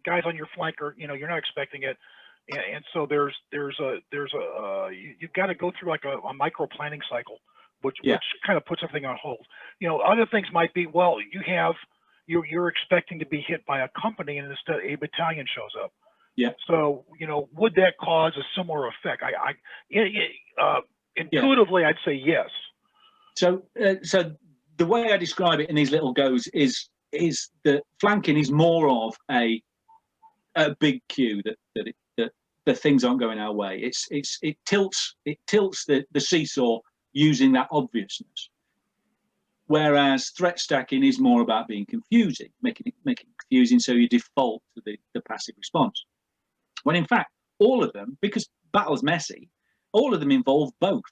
guys on your flanker, you're not expecting it, and so you've got to go through like a micro planning cycle, which kind of puts everything on hold. Other things might be, well, you're expecting to be hit by a company, and instead a battalion shows up. Yeah. So, would that cause a similar effect? Intuitively, I'd say yes. So the way I describe it in these little goes is that flanking is more of a big cue that things aren't going our way. It tilts the seesaw using that obviousness. Whereas threat stacking is more about being confusing, making it confusing so you default to the passive response. When in fact, all of them, because battle's messy, all of them involve both.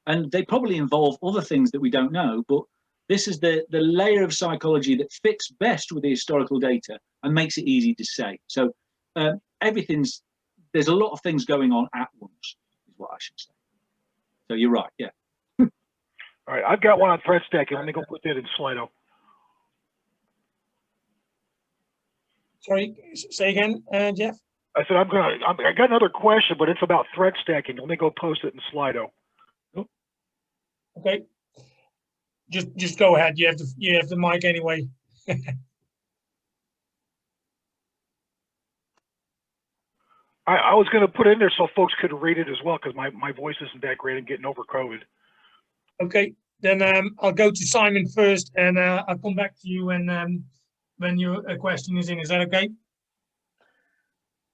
And they probably involve other things that we don't know, but this is the layer of psychology that fits best with the historical data and makes it easy to say. So there's a lot of things going on at once, is what I should say. So you're right, yeah. All right, I've got one on threat stacking. Let me go put that in Slido. Sorry, say again, Jeff? I said I got another question, but it's about threat stacking. Let me go post it in Slido. Okay. Just go ahead. You have the mic anyway. I was going to put it in there so folks could read it as well, because my voice isn't that great. I'm getting over COVID. Okay, then I'll go to Simon first, and I'll come back to you when your question is in. Is that okay?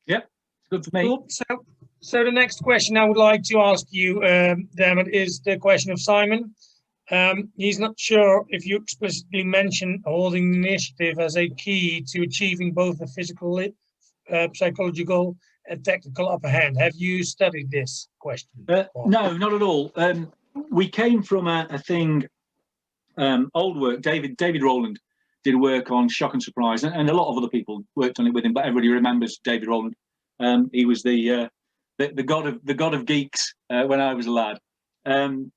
Yeah, it's good for me. Cool. So the next question I would like to ask you, Dermot, is the question of Simon. He's not sure if you explicitly mention holding initiative as a key to achieving both a physical, psychological, and technical upper hand. Have you studied this question? No, not at all. We came from a thing, old work. David Rowland did work on shock and surprise, and a lot of other people worked on it with him. But everybody remembers David Rowland. He was the god of geeks when I was a lad, and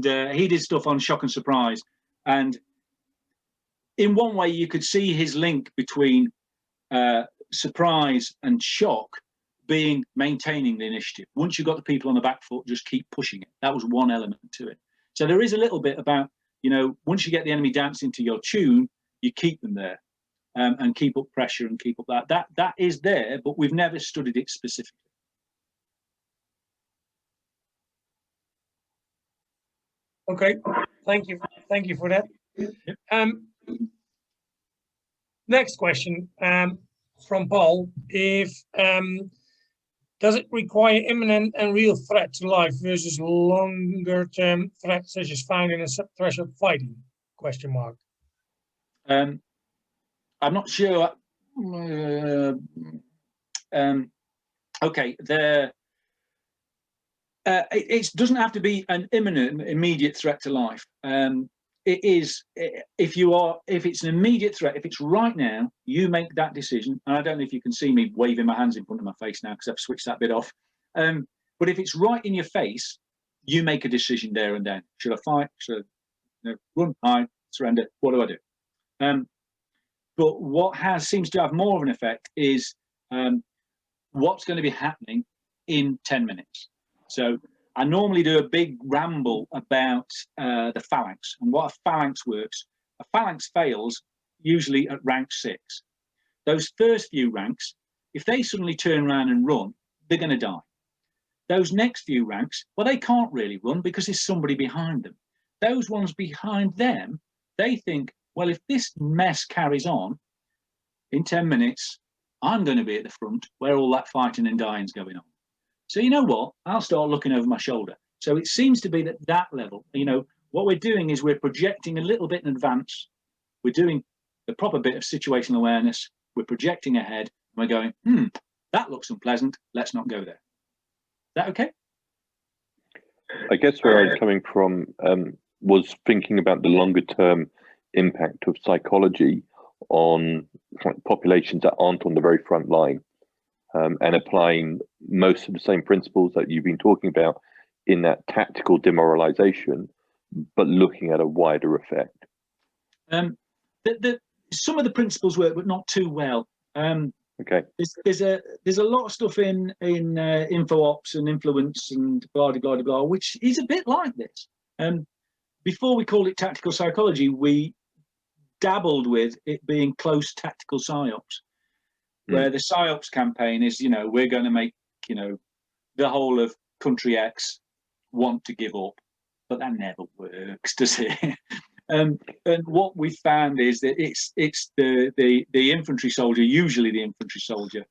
he did stuff on shock and surprise. And in one way, you could see his link between surprise and shock maintaining the initiative. Once you've got the people on the back foot, just keep pushing it. That was one element to it. So there is a little bit about, once you get the enemy dancing to your tune, you keep them there, and keep up pressure and keep up that is there, but we've never studied it specifically. Okay, thank you for that. Yep. Next question from Paul: does it require imminent and real threat to life versus longer-term threats such as finding a sub-threshold fighting? Question mark. I'm not sure. Okay, it doesn't have to be an imminent, immediate threat to life. It is, if it's an immediate threat, if it's right now, you make that decision. And I don't know if you can see me waving my hands in front of my face now because I've switched that bit off. But if it's right in your face, you make a decision there and then. Should I fight? Should I run, hide, surrender? What do I do? But what seems to have more of an effect is what's going to be happening in 10 minutes. So I normally do a big ramble about the phalanx and what a phalanx works. A phalanx fails usually at rank 6. Those first few ranks, if they suddenly turn around and run, they're going to die. Those next few ranks, well, they can't really run because there's somebody behind them. Those ones behind them, they think, well, if this mess carries on, in 10 minutes, I'm going to be at the front where all that fighting and dying is going on. So you know what? I'll start looking over my shoulder. So it seems to be that level, what we're doing is we're projecting a little bit in advance. We're doing the proper bit of situational awareness. We're projecting ahead. And we're going, that looks unpleasant. Let's not go there. Is that okay? I guess where I was coming from was thinking about the longer term impact of psychology on populations that aren't on the very front line. And applying most of the same principles that you've been talking about in that tactical demoralization, but looking at a wider effect. Some of the principles work, but not too well. Okay. There's a lot of stuff in info ops and influence and blah blah blah blah, which is a bit like this. Before we called it tactical psychology, we dabbled with it being close tactical psyops. Where the PSYOPs campaign is, we're going to make, the whole of country X want to give up, but that never works, does it? And what we found is that it's the infantry soldier, usually the infantry soldier,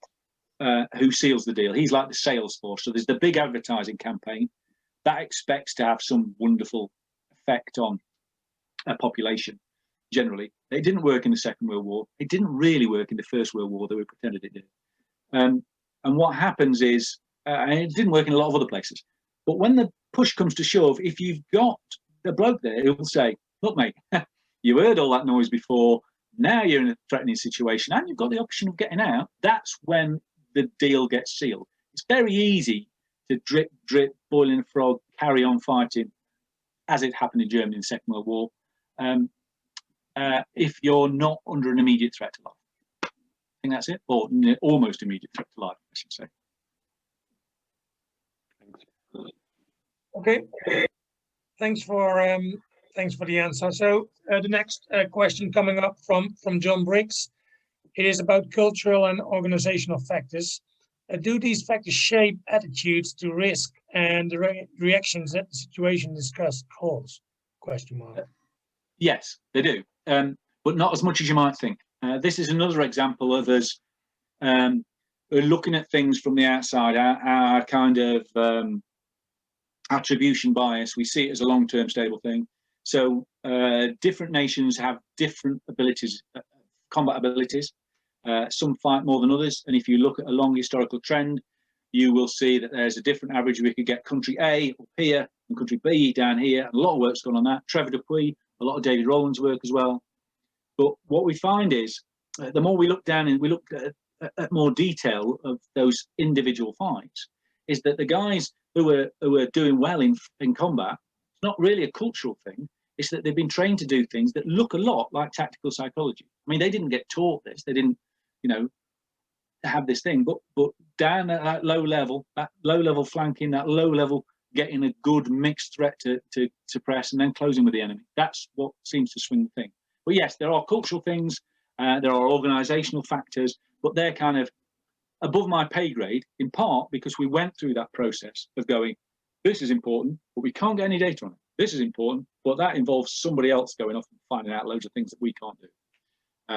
who seals the deal. He's like the sales force. So there's the big advertising campaign that expects to have some wonderful effect on a population. Generally, it didn't work in the Second World War. It didn't really work in the First World War, though we pretended it did. And what happens is, and it didn't work in a lot of other places. But when the push comes to shove, if you've got the bloke there, he'll say, "Look, mate, you heard all that noise before. Now you're in a threatening situation, and you've got the option of getting out." That's when the deal gets sealed. It's very easy to drip, drip, boiling frog, carry on fighting, as it happened in Germany in the Second World War. If you're not under an immediate threat to life. I think that's it, or almost immediate threat to life, I should say. Okay, thanks for the answer. So the next question coming up from John Briggs, it is about cultural and organizational factors. Do these factors shape attitudes to risk and the reactions that the situation discussed cause? Question mark. Yes, they do, but not as much as you might think. This is another example of us looking at things from the outside, our kind of attribution bias. We see it as a long-term stable thing. So different nations have different abilities, combat abilities. Some fight more than others. And if you look at a long historical trend, you will see that there's a different average. We could get country A up here and country B down here. And a lot of work's gone on that. Trevor Dupuy, a lot of David Rowland's work as well. But what we find is the more we look down and we look at more detail of those individual fights, is that the guys who are doing well in combat, it's not really a cultural thing. It's that they've been trained to do things that look a lot like tactical psychology. I mean, they didn't get taught this. They didn't, have this thing, but down at that low level flanking, that low level, getting a good mixed threat to suppress, and then closing with the enemy. That's what seems to swing the thing. But yes, there are cultural things, there are organizational factors, but they're kind of above my pay grade, in part because we went through that process of going, this is important, but we can't get any data on it. This is important, but that involves somebody else going off and finding out loads of things that we can't do.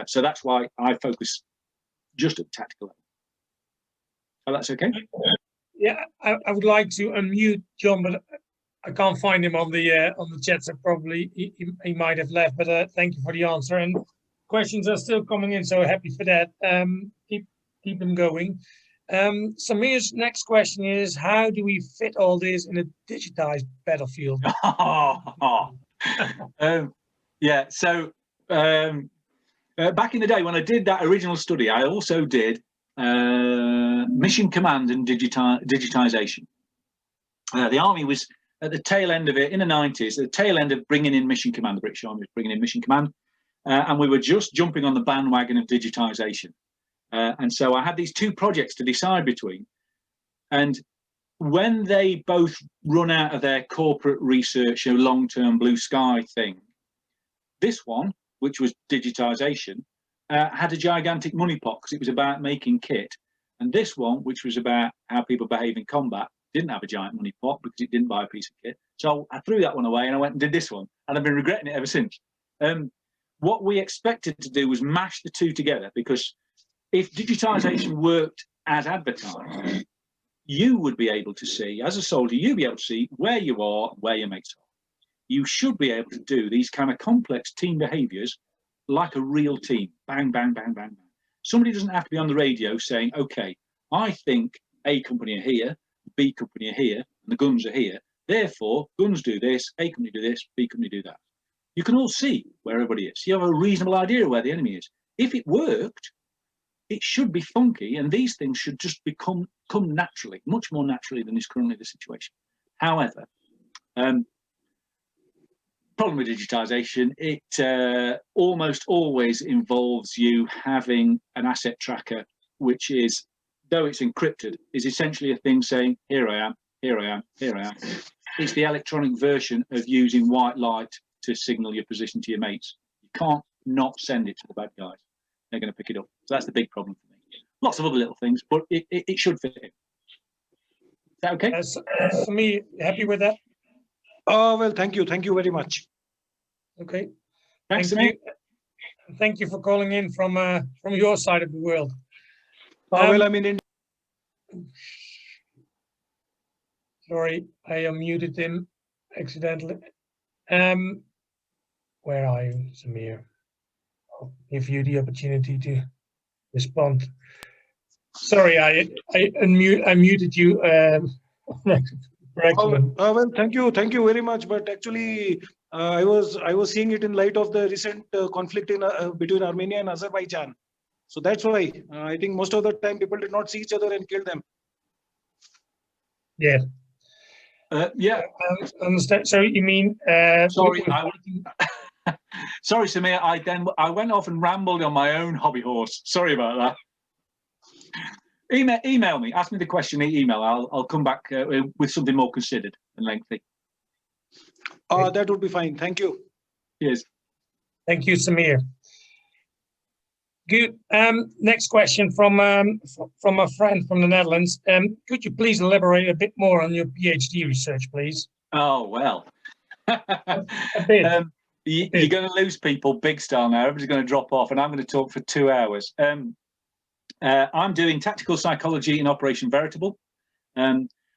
So that's why I focus just at the tactical level. So that's okay? Yeah, I would like to unmute John, but I can't find him on the chat, so probably he might have left. But thank you for the answer, and questions are still coming in, so happy for that. Keep them going. Samir's next question is: how do we fit all this in a digitized battlefield? Yeah, so back in the day when I did that original study, I also did mission command and digitization. The army was at the tail end of it in the 90s, the tail end of bringing in mission command. The British Army was bringing in mission command, and we were just jumping on the bandwagon of digitization. And so I had these two projects to decide between, and when they both run out of their corporate research, long-term blue sky thing, this one, which was digitization, had a gigantic money pot because it was about making kit, and this one, which was about how people behave in combat, didn't have a giant money pot because it didn't buy a piece of kit. So I threw that one away and I went and did this one, and I've been regretting it ever since. What we expected to do was mash the two together, because if digitization worked as advertised, you would be able to see, as a soldier, you'd be able to see where you are, where your mates are. You should be able to do these kind of complex team behaviors like a real team. Bang, bang, bang, bang, bang. Somebody doesn't have to be on the radio saying, okay, I think A company are here, B company are here, and the guns are here. Therefore, guns do this, A company do this, B company do that. You can all see where everybody is. You have a reasonable idea of where the enemy is. If it worked, it should be funky, and these things should just come naturally, much more naturally than is currently the situation. However, problem with digitization, it almost always involves you having an asset tracker, which is, though it's encrypted, is essentially a thing saying, here I am, here I am, here I am. It's the electronic version of using white light to signal your position to your mates. You can't not send it to the bad guys. They're going to pick it up. So that's the big problem for me. Lots of other little things, but it should fit in. Is that okay? For me, happy with that? Well, thank you very much. Okay. Thanks, Thank you. Thank you for calling in from your side of the world. Well, I mean, sorry, I unmuted him accidentally. Where are you, Samir? I'll give you the opportunity to respond. Sorry, I muted you. well, thank you very much. But actually, I was seeing it in light of the recent conflict in between Armenia and Azerbaijan. So that's why I think most of the time people did not see each other and kill them. Yeah. Yeah. I understand. So you mean? Sorry, sorry, Samir. I went off and rambled on my own hobby horse. Sorry about that. Email me. Ask me the question. Email. I'll come back with something more considered and lengthy. That would be fine. Thank you. Cheers. Thank you, Samir. Good. Next question from a friend from the Netherlands. Could you please elaborate a bit more on your PhD research, please? Oh, well. A bit. You're going to lose people big style now. Everybody's going to drop off, and I'm going to talk for 2 hours. I'm doing tactical psychology in Operation Veritable.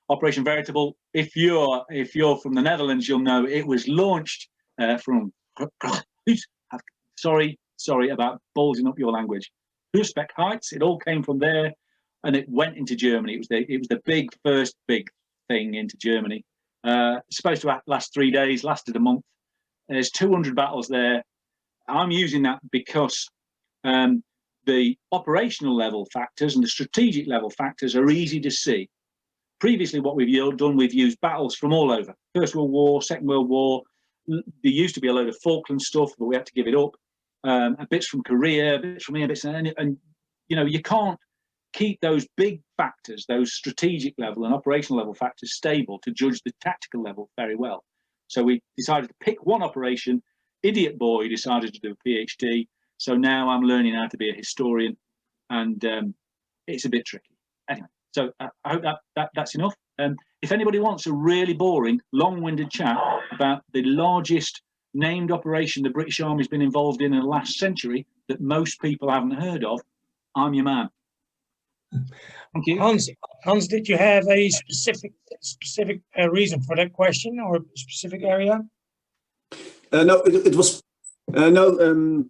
Operation Veritable, if you're from the Netherlands, you'll know it was launched from sorry about ballsing up your language. Heuristic Heights. It all came from there, and it went into Germany. It was the first big thing into Germany. Supposed to last 3 days, lasted a month. There's 200 battles there. I'm using that because the operational level factors and the strategic level factors are easy to see. Previously, what we've done, we've used battles from all over. First World War, Second World War. There used to be a load of Falkland stuff, but we had to give it up. Bits from Korea, bits from here, bits, and you know, you can't keep those big factors, those strategic level and operational level factors stable to judge the tactical level very well. So we decided to pick one operation. Idiot boy decided to do a PhD. So now I'm learning how to be a historian, and it's a bit tricky. Anyway, so I hope that's enough. If anybody wants a really boring, long-winded chat about the largest named operation the British Army's been involved in the last century that most people haven't heard of, I'm your man. Thank you. Hans, did you have a specific reason for that question or a specific area? No, it was no.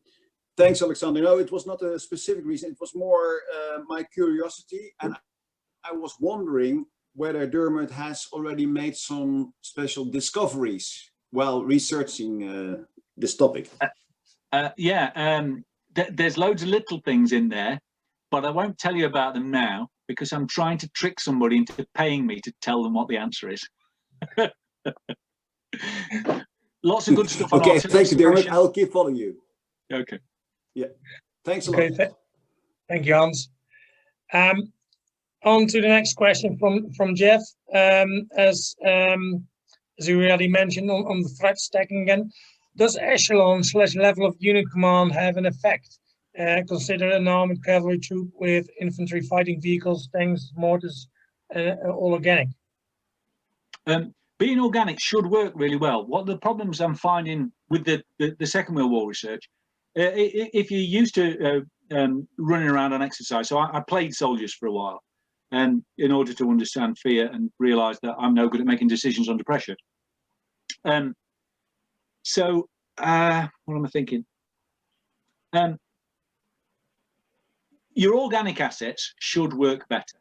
Thanks, Alexander. No, it was not a specific reason. It was more my curiosity, and I was wondering whether Dermot has already made some special discoveries while researching this topic. There's loads of little things in there, but I won't tell you about them now because I'm trying to trick somebody into paying me to tell them what the answer is. Lots of good stuff. Okay, thank you, Dermot. I'll keep following you. Okay. Yeah. Thanks a lot. Okay, thank you, Hans. On to the next question from Jeff. As we already mentioned on the threat stacking again, does echelon/level of unit command have an effect? Consider an armored cavalry troop with infantry fighting vehicles, tanks, mortars, all organic. Being organic should work really well. What are the problems I'm finding with the Second World War research? If you're used to running around on exercise, so I played soldiers for a while, in order to understand fear and realise that I'm no good at making decisions under pressure. What am I thinking? Your organic assets should work better.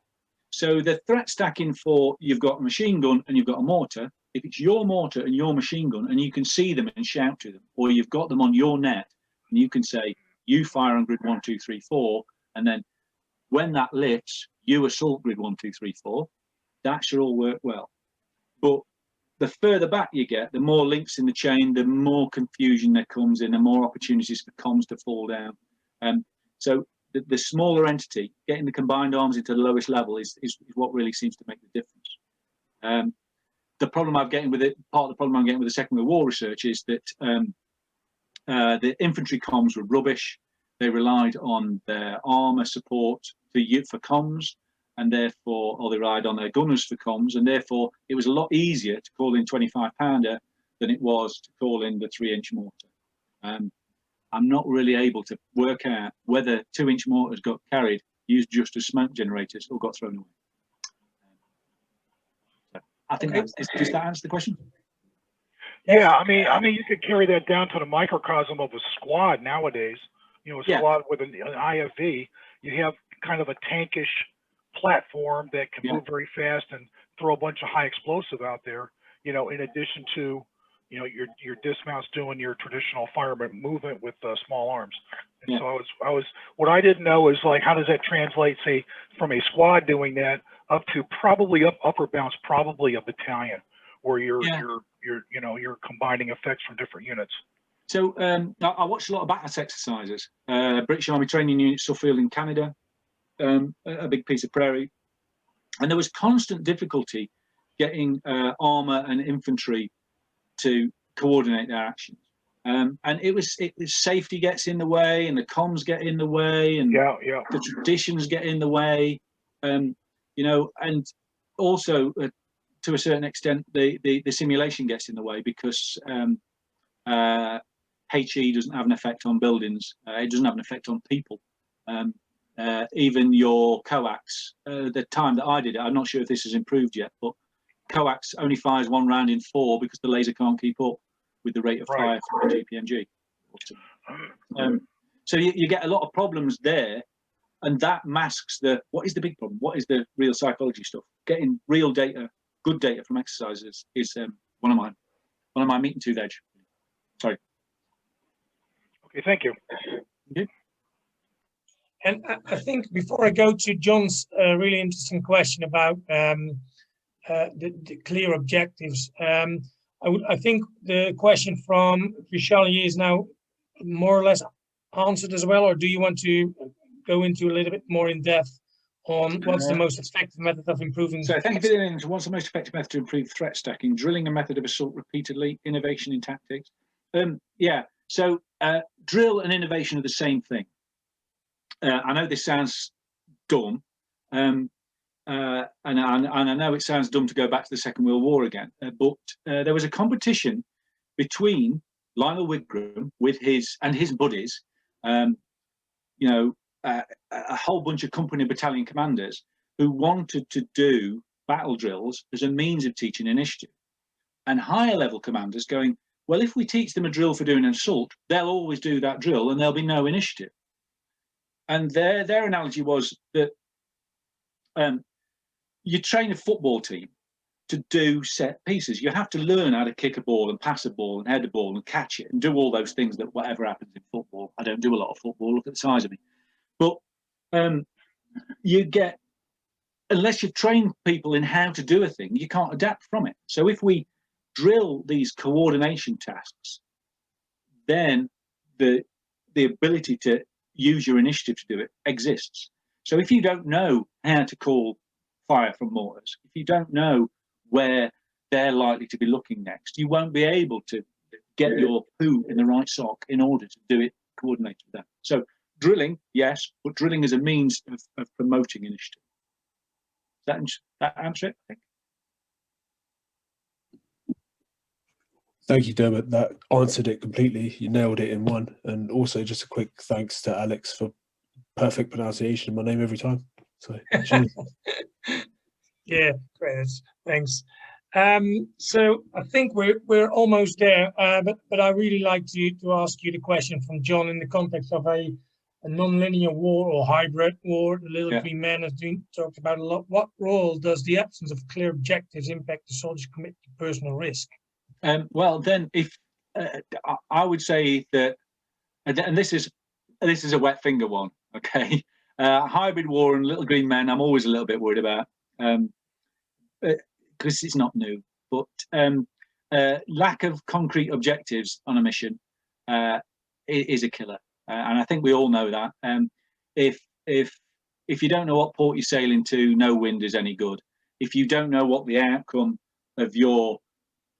So the threat stacking for you've got a machine gun and you've got a mortar. If it's your mortar and your machine gun and you can see them and shout to them, or you've got them on your net and you can say, you fire on grid 1, 2, 3, 4, and then when that lifts, you assault grid 1, 2, 3, 4, that should all work well. But the further back you get, the more links in the chain, the more confusion there comes in, the more opportunities for comms to fall down. So the smaller entity, getting the combined arms into the lowest level is what really seems to make the difference. The problem I'm getting with it, part of the problem I'm getting with the Second World War research is that the infantry comms were rubbish. They relied on their armour support for comms, and therefore, or they relied on their gunners for comms, and therefore it was a lot easier to call in 25-pounder than it was to call in the 3-inch mortar. I'm not really able to work out whether 2-inch mortars got carried, used just as smoke generators, or got thrown away. So I think does that answer the question? Yeah, I mean, you could carry that down to the microcosm of a squad nowadays. You know, a squad with an IFV, you have kind of a tankish platform that can move very fast and throw a bunch of high explosive out there. You know, in addition to, you know, your dismounts doing your traditional fireman movement with small arms. And so I was what I didn't know is like, how does that translate, say, from a squad doing that up to probably upper bounds, probably a battalion, where you're combining effects from different units. So I watched a lot of BATAS exercises. British Army Training Unit Suffield in Canada, a big piece of prairie, and there was constant difficulty getting armour and infantry to coordinate their actions. And it was safety gets in the way, and the comms get in the way, and the traditions get in the way, you know, and also to a certain extent the simulation gets in the way because HE doesn't have an effect on buildings. It doesn't have an effect on people. Even your coax, the time that I did it, I'm not sure if this has improved yet, but coax only fires 1 round in 4 because the laser can't keep up with the rate of fire from the GPMG. So you get a lot of problems there, and that masks what is the big problem? What is the real psychology stuff? Getting real data, good data from exercises is one of my meat and tooth edge. Sorry. Okay, thank you. Okay. And I think before I go to John's really interesting question about the clear objectives, I think the question from Vishali is now more or less answered as well, or do you want to go into a little bit more in depth on what's the most effective method of improving. So thank you for the into what's the most effective method to improve threat stacking, drilling a method of assault repeatedly, innovation in tactics. Yeah, so drill and innovation are the same thing. I know this sounds dumb, and I know it sounds dumb to go back to the Second World War again, but there was a competition between Lionel Wigram with his buddies, you know, a whole bunch of company and battalion commanders who wanted to do battle drills as a means of teaching initiative, and higher level commanders going, well, if we teach them a drill for doing an assault, they'll always do that drill and there'll be no initiative. And their analogy was that you train a football team to do set pieces. You have to learn how to kick a ball and pass a ball and head a ball and catch it and do all those things that whatever happens in football. I don't do a lot of football, look at the size of me. But you get, unless you've trained people in how to do a thing, you can't adapt from it. So if we drill these coordination tasks, then the ability to use your initiative to do it exists. So if you don't know how to call fire from mortars, if you don't know where they're likely to be looking next, you won't be able to get your poo in the right sock in order to do it coordinated with that. So drilling, yes, but drilling is a means of promoting initiative. Does that answer it, I think? Thank you, Dermot. That answered it completely. You nailed it in one. And also just a quick thanks to Alex for perfect pronunciation of my name every time. So yeah, great. Thanks. So I think we're almost there, but I really like to ask you the question from John in the context of a non-linear war or hybrid war. The Little Green Man has talked about a lot. What role does the absence of clear objectives impact the soldiers' commitment to personal risk? Well, then, if I would say that, and this is a wet finger one, okay? Hybrid war and Little Green Men, I'm always a little bit worried about, because it's not new. But lack of concrete objectives on a mission is a killer, and I think we all know that. If you don't know what port you're sailing to, no wind is any good. If you don't know what the outcome of your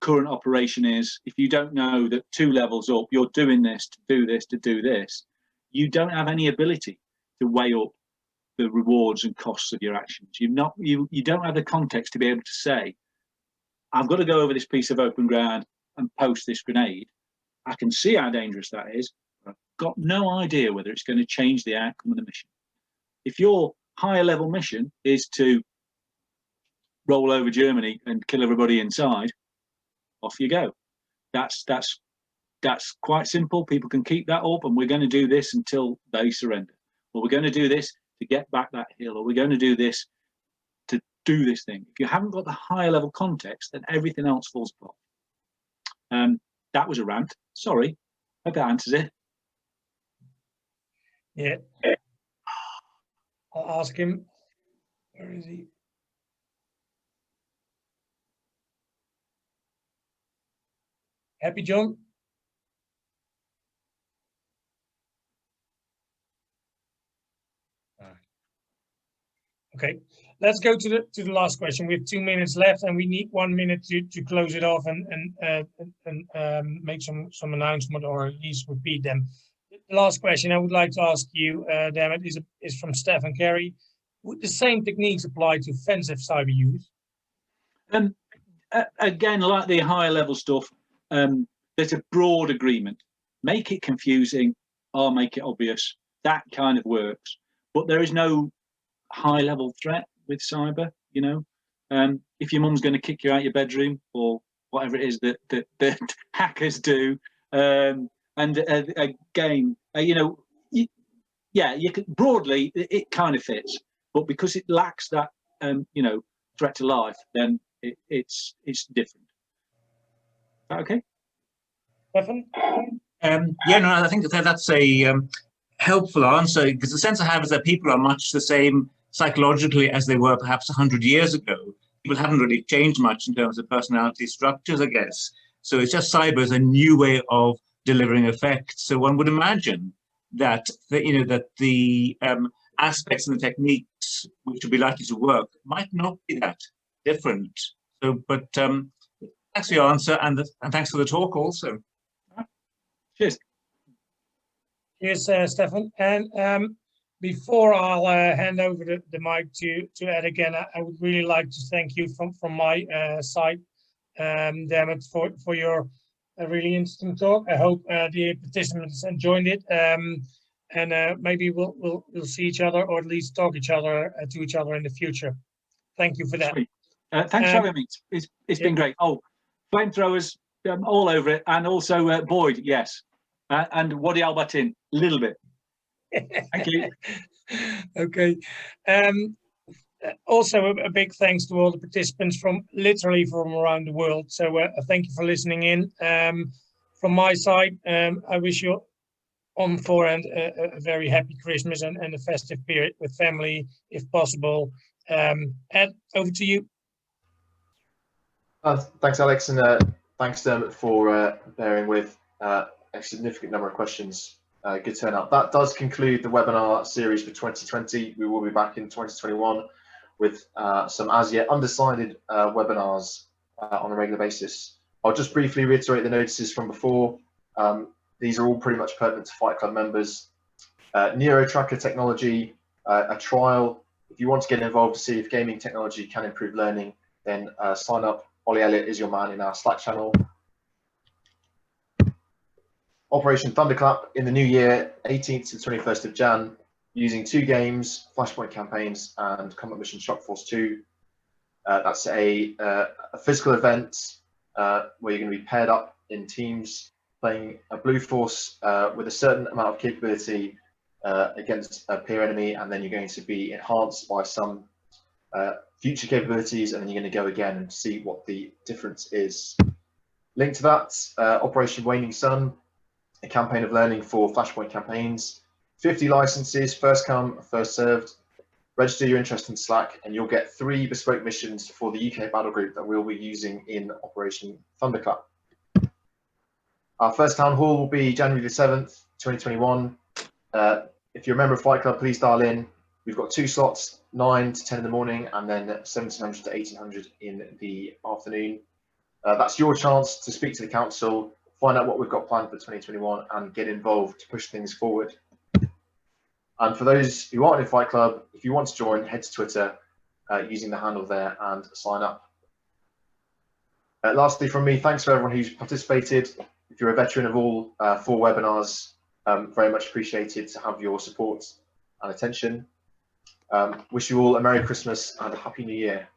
current operation is, if you don't know that 2 levels up you're doing this to do this to do this, you don't have any ability to weigh up the rewards and costs of your actions. You don't have the context to be able to say, I've got to go over this piece of open ground and post this grenade. I can see how dangerous that is, but I've got no idea whether it's going to change the outcome of the mission. If your higher level mission is to roll over Germany and kill everybody inside, off you go. That's quite simple. People can keep that up, and we're going to do this until they surrender, or we're going to do this to get back that hill, or we're going to do this to do this thing. If you haven't got the higher level context, then everything else falls apart. That was a rant. Sorry, hope that answers it. Yeah, I'll ask him. Where is he? Happy, John? Okay, let's go to the last question. We have 2 minutes left, and we need 1 minute to close it off and make some announcement, or at least repeat them. The last question I would like to ask you, Dermot, is from Stephen Carey. Would the same techniques apply to offensive cyber use? Again, like the higher level stuff, there's a broad agreement. Make it confusing or make it obvious. That kind of works. But there is no high level threat with cyber, you know. If your mum's going to kick you out your bedroom or whatever it is that hackers do, and again, you know, you can broadly it kind of fits, but because it lacks that you know, threat to life, then it's different. Okay. Stefan? Yeah, no, I think that's a helpful answer, because the sense I have is that people are much the same psychologically as they were perhaps 100 years ago. People haven't really changed much in terms of personality structures, I guess. So it's just cyber is a new way of delivering effect. So one would imagine that the aspects and the techniques products which would be likely to work might not be that different. So, but thanks for your answer, and thanks for the talk also. Cheers. Cheers, Stefan. And before I'll hand over the mic to Ed again, I would really like to thank you from my side, Dermot, for your really interesting talk. I hope the participants enjoyed it, and maybe we'll see each other, or at least talk to each other in the future. Thank you for that. Thanks for having me. It's been great. Oh, flamethrowers all over it, and also Boyd, yes, and Wadi Albatin, a little bit. Thank you. Okay. Also, a big thanks to all the participants literally from around the world. So thank you for listening in. From my side, I wish you on forehand a very happy Christmas and a festive period with family, if possible. Ed, over to you. Thanks, Alex, and thanks, Dermot, for bearing with a significant number of questions. Good turnout. That does conclude the webinar series for 2020. We will be back in 2021 with some as yet undecided webinars on a regular basis. I'll just briefly reiterate the notices from before. These are all pretty much pertinent to Fight Club members. NeuroTracker technology, a trial. If you want to get involved to see if gaming technology can improve learning, then sign up. Ollie Elliott is your man in our Slack channel. Operation Thunderclap in the new year, 18th to 21st of Jan, using 2 games, Flashpoint Campaigns and Combat Mission Shock Force 2. That's a physical event where you're going to be paired up in teams, playing a Blue Force with a certain amount of capability against a peer enemy, and then you're going to be enhanced by some future capabilities, and then you're going to go again and see what the difference is. Linked to that, Operation Waning Sun, a campaign of learning for Flashpoint Campaigns. 50 licenses, first come, first served. Register your interest in Slack and you'll get 3 bespoke missions for the UK battle group that we'll be using in Operation Thunderclap. Our first town hall will be January the 7th, 2021. If you're a member of Fight Club, please dial in. We've got 2 slots, 9 to 10 in the morning, and then 1700 to 1800 in the afternoon. That's your chance to speak to the council, find out what we've got planned for 2021, and get involved to push things forward. And for those who aren't in Fight Club, if you want to join, head to Twitter using the handle there and sign up. Lastly from me, thanks for everyone who's participated. If you're a veteran of all 4 webinars, very much appreciated to have your support and attention. Wish you all a Merry Christmas and a Happy New Year.